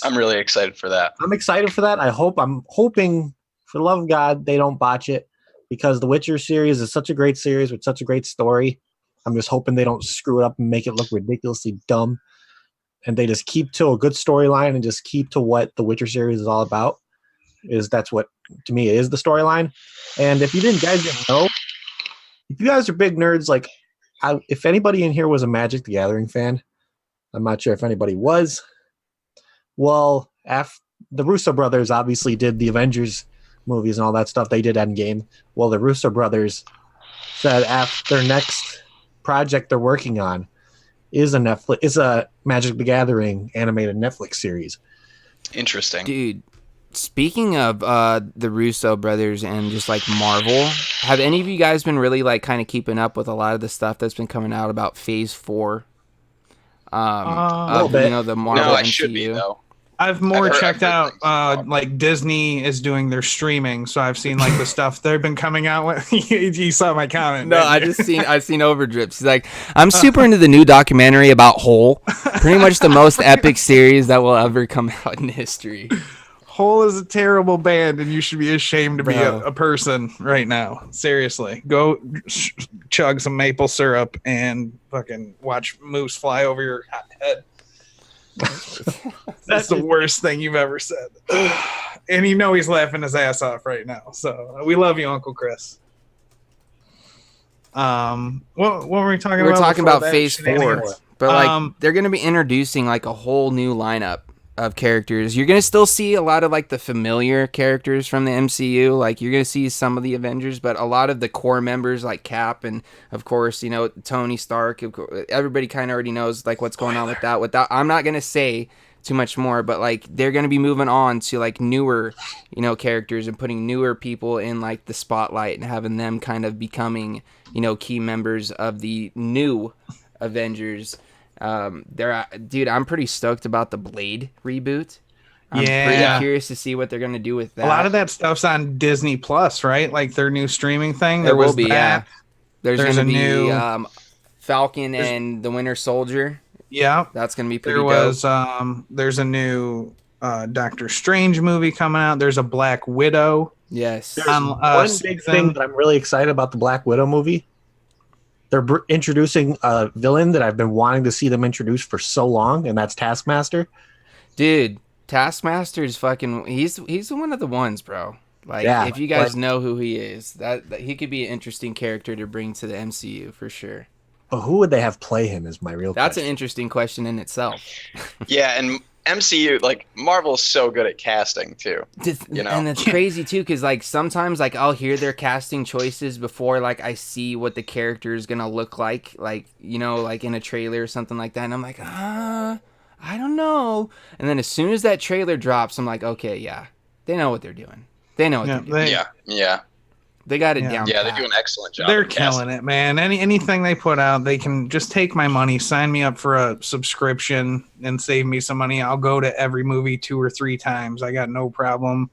I'm really excited for that. I'm excited for that. I'm hoping for the love of God they don't botch it because the Witcher series is such a great series with such a great story. I'm just hoping they don't screw it up and make it look ridiculously dumb. And they just keep to a good storyline and just keep to what the Witcher series is all about. That's what to me is the storyline. And if you guys didn't know, if you guys are big nerds, like if anybody in here was a Magic the Gathering fan, I'm not sure if anybody was. Well, the Russo brothers obviously did the Avengers movies and all that stuff. They did Endgame. Well, the Russo brothers said after their next project they're working on is a Magic the Gathering animated Netflix series. Interesting. Dude, speaking of the Russo brothers and just like Marvel, have any of you guys been really like kind of keeping up with a lot of the stuff that's been coming out about Phase 4? Of, you know, the Marvel No, I MCU? should be though. I've more I've heard checked out things about it. like Disney is doing their streaming, so I've seen like the stuff they've been coming out with. You saw my comment. No, didn't you? I've seen Overdrips. He's like, I'm super into the new documentary about Hole. Pretty much the most epic series that will ever come out in history. Hole is a terrible band, and you should be ashamed to be Bro. a person right now. Seriously, go chug some maple syrup and fucking watch moose fly over your head. That's the worst thing you've ever said. And you know he's laughing his ass off right now. So we love you, Uncle Chris. What were we talking about? We're talking before about that? Phase 4, Shenanigans. but like they're gonna be introducing like a whole new lineup of characters. You're gonna still see a lot of like the familiar characters from the MCU. Like you're gonna see some of the Avengers, but a lot of the core members like Cap and of course, you know, Tony Stark. Everybody kind of already knows like what's going on with that. Without, I'm not gonna say too much more, but like they're gonna be moving on to like newer, you know, characters and putting newer people in like the spotlight and having them kind of becoming, you know, key members of the new Avengers. Dude, I'm pretty stoked about the Blade reboot. I'm pretty curious to see what they're gonna do with that. A lot of that stuff's on Disney Plus, right? Like their new streaming thing. There will was be, that. yeah. There's There's gonna a be new- Falcon and the Winter Soldier. Yeah. That's gonna be pretty There was dope. there's a new Doctor Strange movie coming out. There's a Black Widow. Yes. On, One big season. thing that I'm really excited about the Black Widow movie. They're introducing a villain that I've been wanting to see them introduce for so long, and that's Taskmaster. Dude, Taskmaster's fucking he's one of the ones, bro. Like Yeah, if you guys like- know who he is, that he could be an interesting character to bring to the MCU for sure. But who would they have play him is my real That's an question. interesting question in itself. Yeah, and MCU, like Marvel's so good at casting too. You know? And it's crazy too, because like sometimes like I'll hear their casting choices before like I see what the character is gonna look like, you know, like in a trailer or something like that, and I'm like, I don't know. And then as soon as that trailer drops, I'm like, okay, yeah, they know what they're doing. They know what they're doing. Yeah. They got it Yeah. down. Yeah, they pat. do an excellent job. They're of casting. killing it, man. Anything they put out, they can just take my money, sign me up for a subscription, and save me some money. I'll go to every movie 2 or 3 times. I got no problem.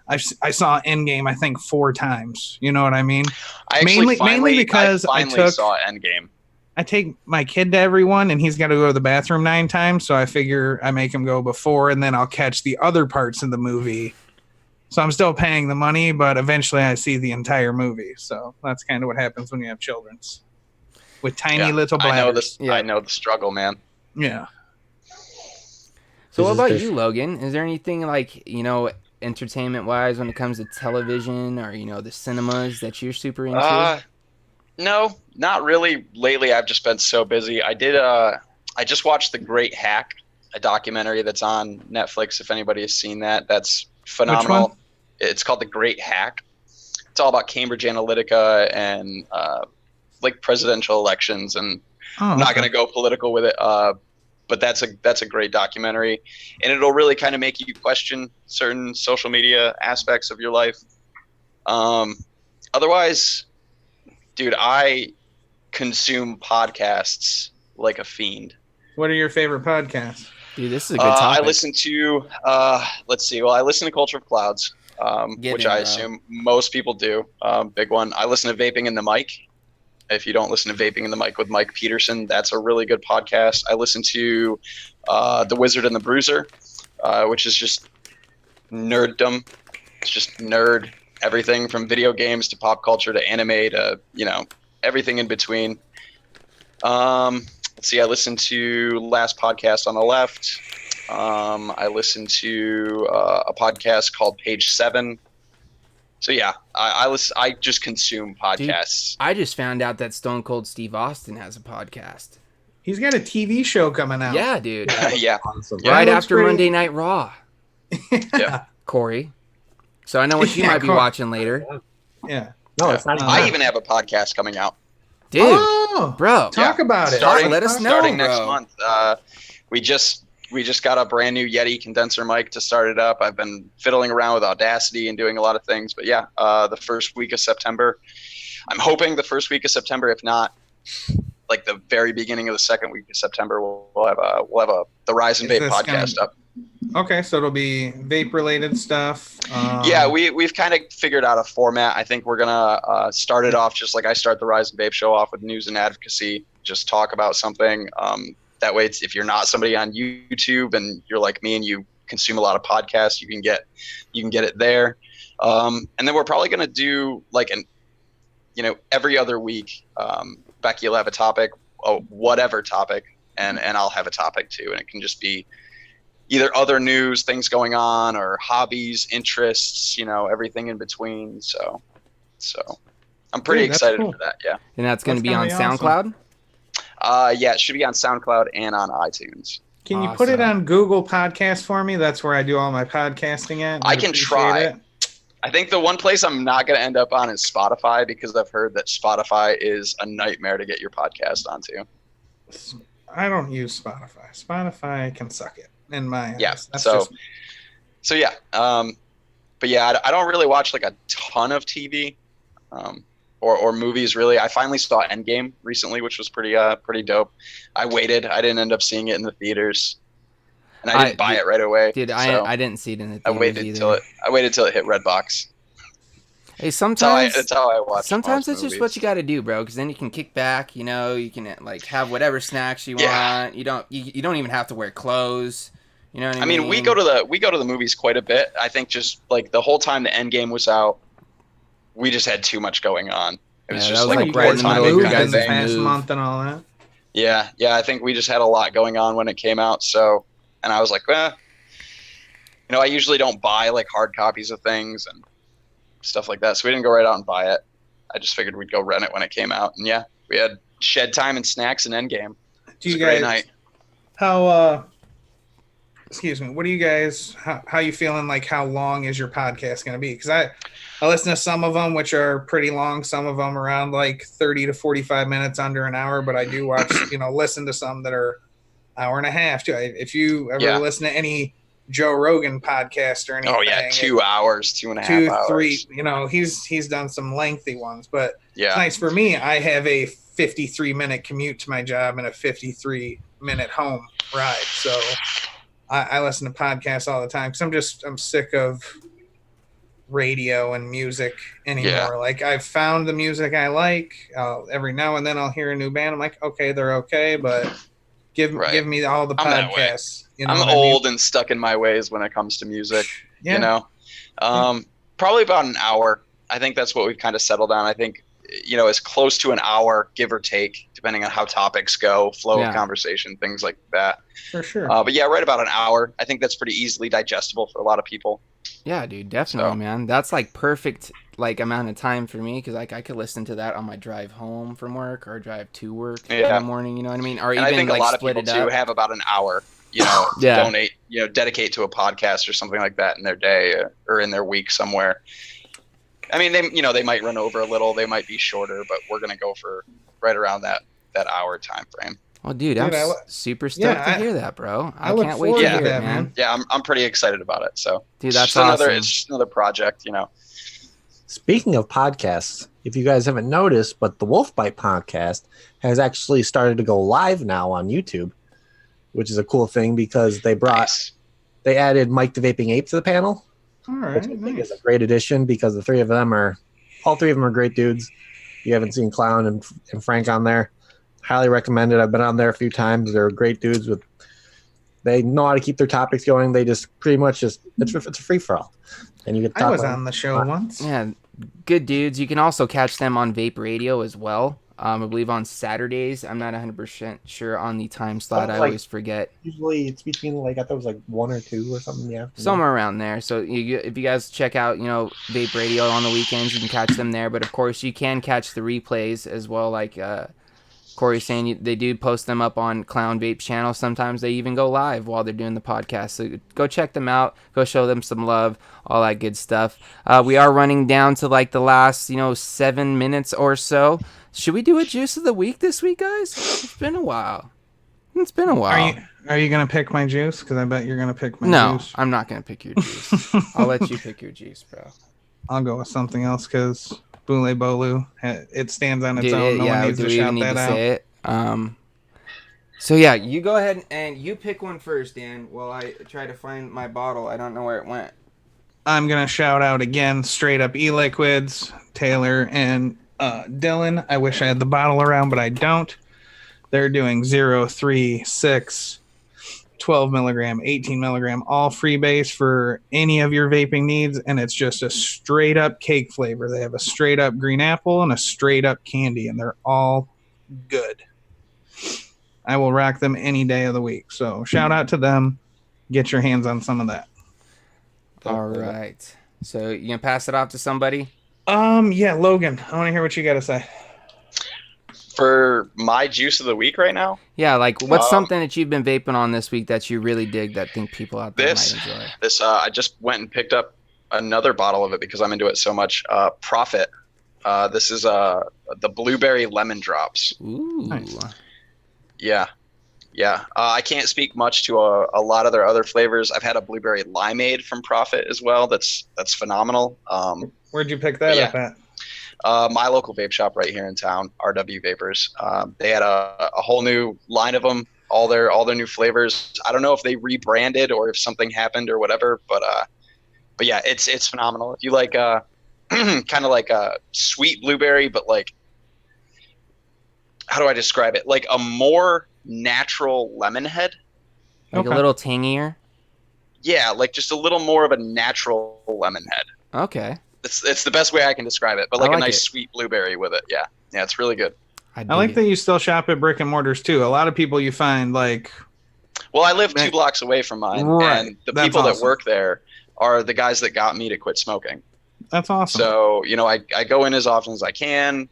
I saw Endgame, I think 4 times. You know what I mean? I actually mainly because I finally saw Endgame. I take my kid to everyone, and he's got to go to the bathroom 9 times. So I figure I make him go before, and then I'll catch the other parts of the movie. So I'm still paying the money, but eventually I see the entire movie. So that's kind of what happens when you have children's with tiny little bladders. I know the struggle, man. Yeah. So what about you, Logan? Is there anything like, entertainment wise when it comes to television or, the cinemas that you're super into? No, not really. Lately, I've just been so busy. I just watched The Great Hack, a documentary that's on Netflix. If anybody has seen that, that's phenomenal. Which one? It's called The Great Hack. It's all about Cambridge Analytica and like presidential elections, and I'm not going to go political with it. But that's a great documentary, and it'll really kind of make you question certain social media aspects of your life. Otherwise, dude, I consume podcasts like a fiend. What are your favorite podcasts? Dude, this is a good topic. I listen to, let's see. Well, I listen to Culture of Clouds, which I assume most people do. Big one. I listen to Vaping in the Mic. If you don't listen to Vaping in the Mic with Mike Peterson, that's a really good podcast. I listen to The Wizard and the Bruiser, which is just nerddom. It's just nerd. Everything from video games to pop culture to anime to, everything in between. Let's see. I listened to Last Podcast on the Left. I listened to a podcast called Page 7. So yeah, I just consume podcasts. Dude, I just found out that Stone Cold Steve Austin has a podcast. He's got a TV show coming out. Yeah, dude. Yeah. Awesome. Right Yeah, after pretty- Monday Night Raw. Yeah. Corey. So I know what you might be Corey. watching later. Yeah. No, it's not. I even have a podcast coming out. Dude, Oh, bro. talk about it. Starting, Let us know, starting next bro. month. We just got a brand new Yeti condenser mic to start it up. I've been fiddling around with Audacity and doing a lot of things, but yeah, the first week of September. I'm hoping the first week of September. If not, like the very beginning of the second week of September, we'll have the Rise and Is Vape this podcast up. Okay, so it'll be vape related stuff. Yeah, we've kind of figured out a format. I think we're gonna start it off just like I start the Rise and Vape show off with news and advocacy. Just talk about something. That way, if you're not somebody on YouTube and you're like me and you consume a lot of podcasts, you can get it there. And then we're probably gonna do like every other week. Becky will have a topic, whatever topic, and I'll have a topic too, and it can just be either other news, things going on, or hobbies, interests, everything in between. So I'm pretty Dude, that's excited cool. for that. Yeah. And that's going to That's be on gonna be SoundCloud? Yeah, it should be on SoundCloud and on iTunes. Can you put it Awesome. on Google Podcast for me? That's where I do all my podcasting at. I I'd can appreciate try. it. I think the one place I'm not going to end up on is Spotify, because I've heard that Spotify is a nightmare to get your podcast onto. I don't use Spotify. Spotify can suck it in my eyes. Yeah. That's So just yeah. But yeah, I don't really watch like a ton of TV, or movies really. I finally saw Endgame recently, which was pretty dope. I waited. I didn't end up seeing it in the theaters, and I didn't buy it right away. Dude, so I didn't see it in the I theaters waited either. till it hit Redbox. Hey, That's sometimes how I watch. sometimes most it's just movies. what you got to do, bro. Because then you can kick back. You can like have whatever snacks you Yeah. want. You don't even have to wear clothes. You know what I mean? I mean, we go to the movies quite a bit. I think just like the whole time the Endgame was out, we just had too much going on. It was Yeah, just that was, like like, a right in the middle of wartime your kind of the guys' thing. past move. month and all that. Yeah, I think we just had a lot going on when it came out. So, and I was like, I usually don't buy like hard copies of things and stuff like that. So we didn't go right out and buy it. I just figured we'd go rent it when it came out. And yeah, we had shed time and snacks and Endgame. Do It was you a great guys night. how excuse me, what do you guys how you feeling, like how long is your podcast going to be? Because I listen to some of them which are pretty long, some of them around like 30 to 45 minutes, under an hour, but I do watch listen to some that are hour and a half too. If you ever listen to any Joe Rogan podcast or anything, Oh yeah, 2 hours, 2.5 hours. 3, he's done some lengthy ones, but it's Yeah, nice for me. I have a 53-minute commute to my job and a 53-minute home ride. So I listen to podcasts all the time because I'm sick of radio and music anymore. Yeah. Like I've found the music I like. Every now and then I'll hear a new band. I'm like, okay, they're okay, but give me all the I'm that way. podcasts. You know I'm what I mean? old and stuck in my ways when it comes to music. Yeah. You know, probably about an hour. I think that's what we've kind of settled on. I think, you know, as close to an hour, give or take, depending on how topics go, flow of conversation, things like that. For sure. But yeah, right about an hour. I think that's pretty easily digestible for a lot of people. Yeah, dude, definitely, man. That's like perfect like amount of time for me because like I could listen to that on my drive home from work or drive to work in the morning. You know what I mean? Or and even I think like a lot of split people it up. too have about an hour. You know, to donate. You know, dedicate to a podcast or something like that in their day or in their week somewhere. I mean, they might run over a little. They might be shorter, but we're gonna go for right around that hour time frame. Well, dude, I'm super stoked to hear that, bro. I can't wait to hear it, man. Yeah, I'm pretty excited about it. So, dude, that's awesome. It's just another project, you know. Speaking of podcasts, if you guys haven't noticed, but the Wolf Bite podcast has actually started to go live now on YouTube, which is a cool thing because they added Mike the Vaping Ape to the panel. All right, which I think is a great addition because all three of them are great dudes. You haven't seen Clown and Frank on there. Highly recommend it. I've been on there a few times. They're great dudes they know how to keep their topics going. They just pretty much it's a free for all. And you get. I was on the show once. Yeah, good dudes. You can also catch them on Vape Radio as well. I believe on Saturdays. I'm not 100% sure on the time slot. I always forget. Usually it's between I thought it was 1 or 2 or something. Yeah, somewhere around there. So if you guys check out Vape Radio on the weekends, you can catch them there. But of course you can catch the replays as well. Like Corey's saying, they do post them up on Clown Vape channel. Sometimes they even go live while they're doing the podcast. So go check them out. Go show them some love. All that good stuff. We are running down to the last 7 minutes or so. Should we do a juice of the week this week, guys? It's been a while. Are you gonna pick my juice? Because I bet you're gonna pick my juice. No, I'm not gonna pick your juice. I'll let you pick your juice, bro. I'll go with something else because Boule Bolu, it stands on its own. No one needs to shout that out. Say it. So yeah, you go ahead and you pick one first, Dan. While I try to find my bottle, I don't know where it went. I'm gonna shout out again, straight up E-Liquids, Taylor and Dylan. I wish I had the bottle around, but I don't. They're doing 0, 3, 6, 12 milligram, 18 milligram, all free base for any of your vaping needs, and it's just a straight up cake flavor. They have a straight up green apple and a straight up candy, and they're all good. I will rock them any day of the week. So shout out to them. Get your hands on some of that. All right. So you gonna pass it off to somebody? Yeah, Logan, I want to hear what you got to say. For my juice of the week right now? Yeah, what's something that you've been vaping on this week that you really dig that think people out there might enjoy? I just went and picked up another bottle of it because I'm into it so much. Profit. This is the blueberry lemon drops. Ooh. Nice. Yeah. I can't speak much to a lot of their other flavors. I've had a blueberry limeade from Profit as well. That's phenomenal. Where'd you pick that up at? My local vape shop right here in town, RW Vapors. They had a whole new line of them, all their new flavors. I don't know if they rebranded or if something happened or whatever, but yeah, it's phenomenal. If you like kind of like a sweet blueberry, but how do I describe it? Like a more natural lemon head. Like a little tangier? Yeah, like just a little more of a natural lemon head. Okay. It's the best way I can describe it, but like a nice sweet blueberry with it. Yeah, it's really good. I like that you still shop at brick and mortars too. A lot of people you find Well, I live 2 blocks away from mine, right. And the people that work there are the guys that got me to quit smoking. That's awesome. So I go in as often as I can.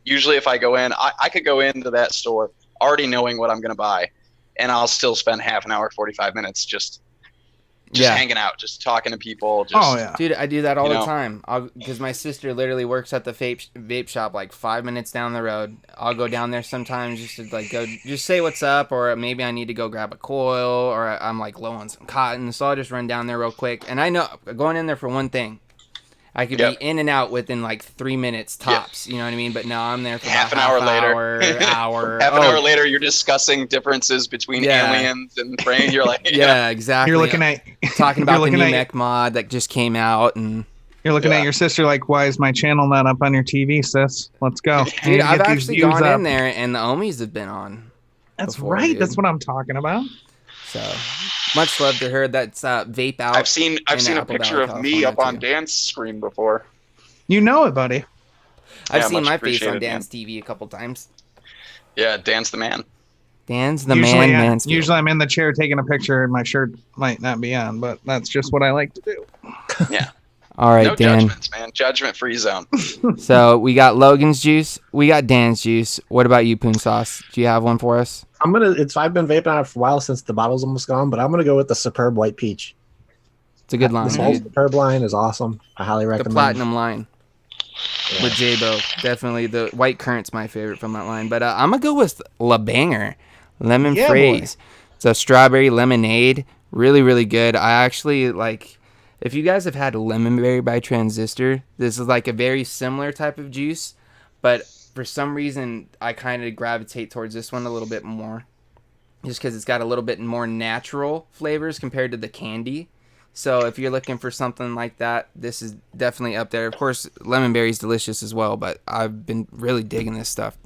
Usually if I go in, I could go into that store already knowing what I'm going to buy, and I'll still spend half an hour, 45 minutes just hanging out, just talking to people. Dude, I do that all the time. Because my sister literally works at the vape shop 5 minutes down the road. I'll go down there sometimes just to go just say what's up, or maybe I need to go grab a coil, or I'm low on some cotton, so I'll just run down there real quick. And I know going in there for one thing, I could be in and out within 3 minutes tops. You know what I mean? But no, I'm there for half an hour later. Hour. Half an hour later, you're discussing differences between aliens and brain. You're like, yeah, exactly. You're looking at talking about the new mech mod that just came out, and You're looking Yeah. at your sister like, why is my channel not up on your TV, sis? Let's go. I need Dude, to I've get these actually views gone up. in there and the Ohmies have been on. That's before, right. dude. That's what I'm talking about. So much love to her. That's Vape Out. I've seen a Apple picture Valley, of me up on California, Dan's screen before. You know it, buddy. I've Yeah, seen much my face on appreciated, Dan's TV a couple times. Yeah, Dan's the man. Dan's the Usually, man, Mansfield. usually I'm in the chair taking a picture and my shirt might not be on, but that's just what I like to do. Yeah. All right, No Dan. judgments, man. Judgment-free zone. So we got Logan's juice. We got Dan's juice. What about you, Poon Sauce? Do you have one for us? I've been vaping on it for a while since the bottle's almost gone, but I'm gonna go with the Superb White Peach. It's a good line, The small dude. Superb line is awesome. I highly The recommend. platinum line Yeah. with J-Bo. Definitely the white currant's my favorite from that line. But I'm going to go with La Banger. Lemon Yeah, Phrase. It's a strawberry lemonade. Really, really good. I actually like... If you guys have had Lemonberry by Transistor, this is like a very similar type of juice. But for some reason, I kind of gravitate towards this one a little bit more. Just because it's got a little bit more natural flavors compared to the candy. So if you're looking for something like that, this is definitely up there. Of course, Lemonberry is delicious as well, but I've been really digging this stuff.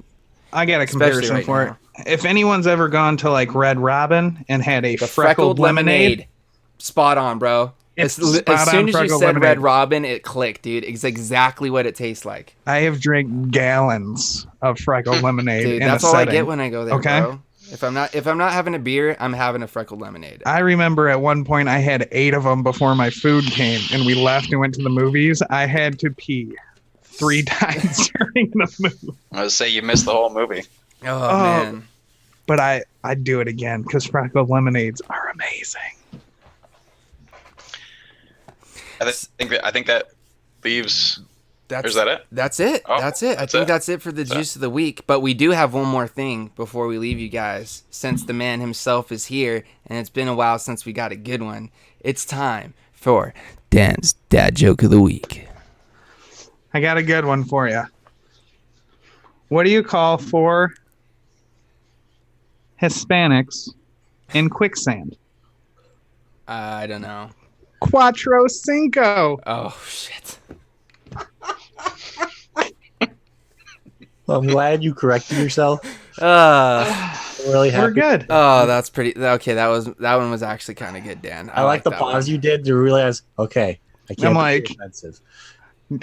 I got a Especially comparison right for now. it. If anyone's ever gone to like Red Robin and had a The freckled lemonade, Spot on, bro. It's As spot soon on as you freckled said lemonade. Red Robin, it clicked, dude. It's exactly what it tastes like. I have drank gallons of freckled lemonade Dude, in that's a all setting. I get when I go there, Okay. bro. If I'm not having a beer, I'm having a freckled lemonade. I remember at one point I had 8 of them before my food came, and we left and went to the movies. I had to pee 3 times during the movie, I was say you missed the whole movie. Oh, man. but I'd do it again because freckled lemonades are amazing. I think that leaves. That's, Or is that it? That's it. Oh, that's it. I that's think it. that's it for the juice of the week. But we do have one more thing before we leave you guys. Since the man himself is here, and it's been a while since we got a good one, it's time for Dan's Dad Joke of the Week. I got a good one for you. What do you call 4 Hispanics in quicksand? I don't know. Cuatro Cinco. Oh, shit. Well, I'm glad you corrected yourself. Uh, I'm really happy. We're good. oh, that's pretty. Okay, that one was actually kind of good, Dan. I like the that pause one. you did to realize, okay, I can't I'm be like- offensive.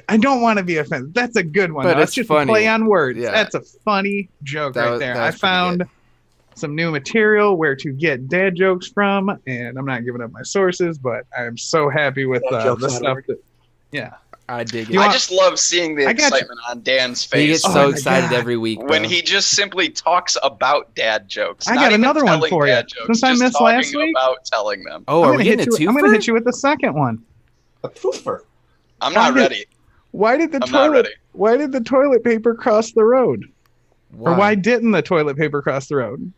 I don't want to be offensive. That's a good one. But Though. it's That's just funny. a play on words. Yeah. That's a funny joke That right was- there. that I was pretty found good. some new material where to get dad jokes from, and I'm not giving up my sources, but I'm so happy with Dad jokes the on stuff work. that. Yeah. I dig You it. I want- just love seeing the I got you. excitement on Dan's He face gets Oh so my excited God. every week. when bro. he just simply talks about dad jokes. I Not got even another one telling for you. dad jokes, Since I just missed talking last week. about telling them. Oh, I'm are gonna we getting a hit you. I'm twofer? going to hit you with the second one. A twofer. I'm not Why did- ready. Why did the I'm not toilet? ready. Why did the toilet paper cross the road? Or why didn't the toilet paper cross the road?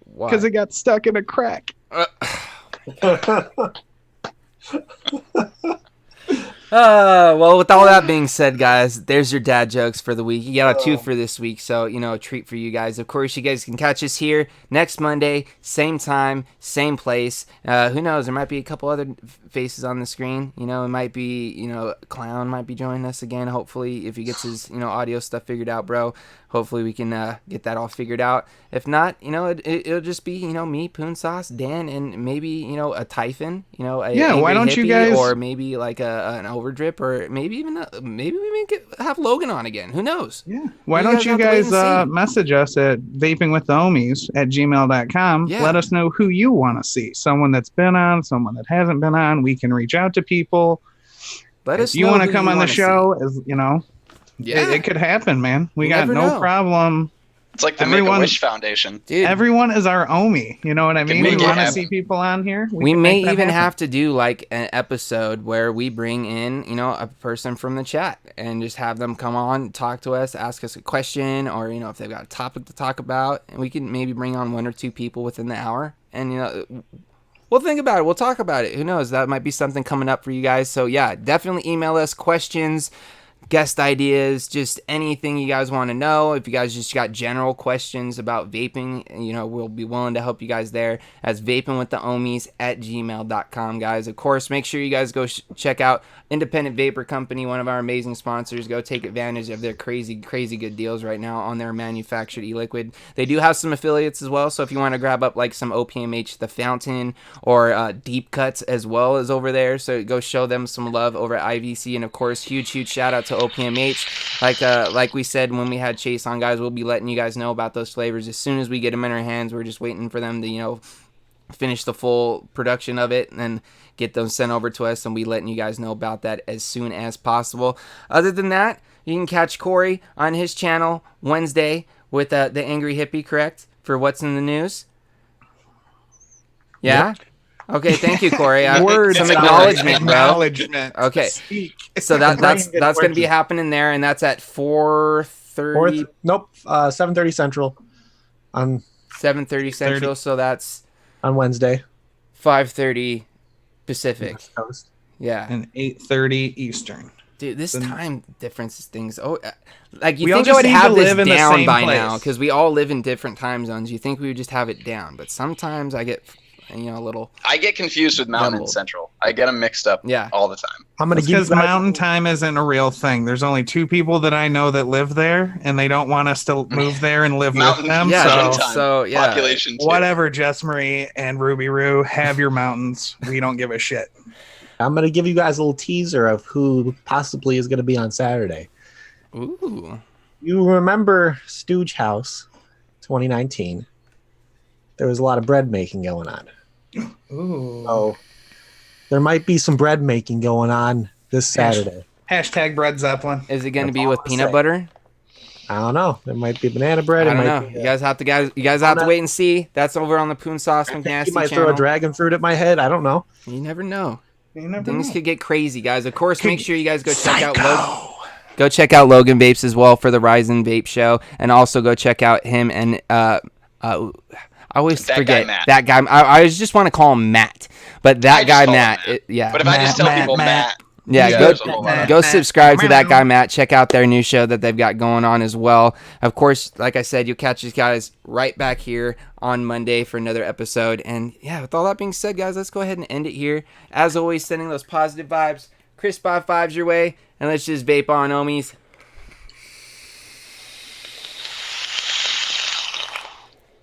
Why? Because it got stuck in a crack. Well, with all that being said, guys, there's your dad jokes for the week. You got a two for this week, so, a treat for you guys. Of course, you guys can catch us here next Monday, same time, same place. Who knows? There might be a couple other faces on the screen. It might be, Clown might be joining us again, hopefully, if he gets his, audio stuff figured out, bro. Hopefully, we can get that all figured out. If not, it'll just be, me, Poon Sauce, Dan, and maybe, a Typhon, Yeah, Angry why don't you Hippie, guys- or maybe like an overdrip, or maybe even maybe we may have Logan on again. Who knows? Yeah. Why You don't guys you have to wait guys and see. message us at vapingwiththehommies@gmail.com? Yeah. Let us know who you want to see. Someone that's been on, someone that hasn't been on. We can reach out to people. Let us If you know want to who come you on the wanna show, as Yeah, it could happen, man. We You got never no know. problem. It's like the Everyone- Make-A-Wish Foundation. dude. Everyone is our Omi. You know what I Can mean? make We it want to happen. see people on here. we can may make that even happen. have to do like an episode where we bring in, a person from the chat and just have them come on, talk to us, ask us a question, or if they've got a topic to talk about, and we can maybe bring on 1 or 2 people within the hour, and we'll think about it. We'll talk about it. Who knows? That might be something coming up for you guys. So yeah, definitely email us questions, guest ideas, just anything you guys want to know. If you guys just got general questions about vaping, we'll be willing to help you guys there. As vapingwiththeohmies@gmail.com, guys. Of course, make sure you guys go check out Independent Vapor Company, one of our amazing sponsors. Go take advantage of their crazy good deals right now on their manufactured e-liquid. They do have some affiliates as well, so if you want to grab up like some OPMH The Fountain or Deep Cuts as well as over there, so go show them some love over at IVC. And of course, huge shout out to OPMH. Like we said when we had Chase on, guys, we'll be letting you guys know about those flavors as soon as we get them in our hands. We're just waiting for them to finish the full production of it and then get those sent over to us, and we letting you guys know about that as soon as possible. Other than that, you can catch Corey on his channel Wednesday with the Angry Hippie, correct, for What's in the News. Yeah. Yep. Okay, thank you, Corey. Words, some acknowledgement, bro. Acknowledgement. Okay, Speak. so that's going to be working. happening there, and that's at 4:30. Nope. 7:30 Central on 7:30 Central, so that's Wednesday. 5:30 Pacific. West Coast. Yeah, And 8:30 Eastern. dude, this Then- time difference is things. Oh, like you We all think I just would need have to this live in the down same by place. now because we all live in different time zones. You think we would just have it down, but sometimes I get a little. I get confused with Mountain and Doubled. Central. I get them mixed up Yeah. all the time. I'm gonna It's give you because guys, mountain time isn't a real thing. There's only 2 people that I know that live there, and they don't want us to move there and live Mountain- with them. Yeah, Mountain so time. so yeah. Population too. whatever, Jess Marie and Ruby Roo, have your mountains. We don't give a shit. I'm gonna give you guys a little teaser of who possibly is gonna be on Saturday. Ooh. You remember Stooge House 2019? There was a lot of bread making going on. Ooh. So there might be some bread making going on this Saturday. Hashtag bread Zeppelin. Is it going to That's be all with I'm peanut saying. butter? I don't know. There might be banana bread. I It don't might know. be, You guys have to know. wait and see. That's over on the Poon Sauce I think McNasty you might channel. throw a dragon fruit at my head. I don't know. You never know. You never Things know. could get crazy, guys. Of course, make sure you guys go check out Go check out Logan Vapes as well for the Ryzen Vape Show, and also go check out him and I always That guy, forget Matt. that guy. I just want to call him Matt, but I that just guy call him Matt. Matt. Yeah, But if I just tell Matt, people Matt. Matt, yeah, yeah, go there's a whole lot of- go subscribe to that guy Matt. Check out their new show that they've got going on as well. Of course, like I said, you'll catch these guys right back here on Monday for another episode. And yeah, with all that being said, guys, let's go ahead and end it here. As always, sending those positive vibes, crisp 5 5s your way, and let's just vape on, homies.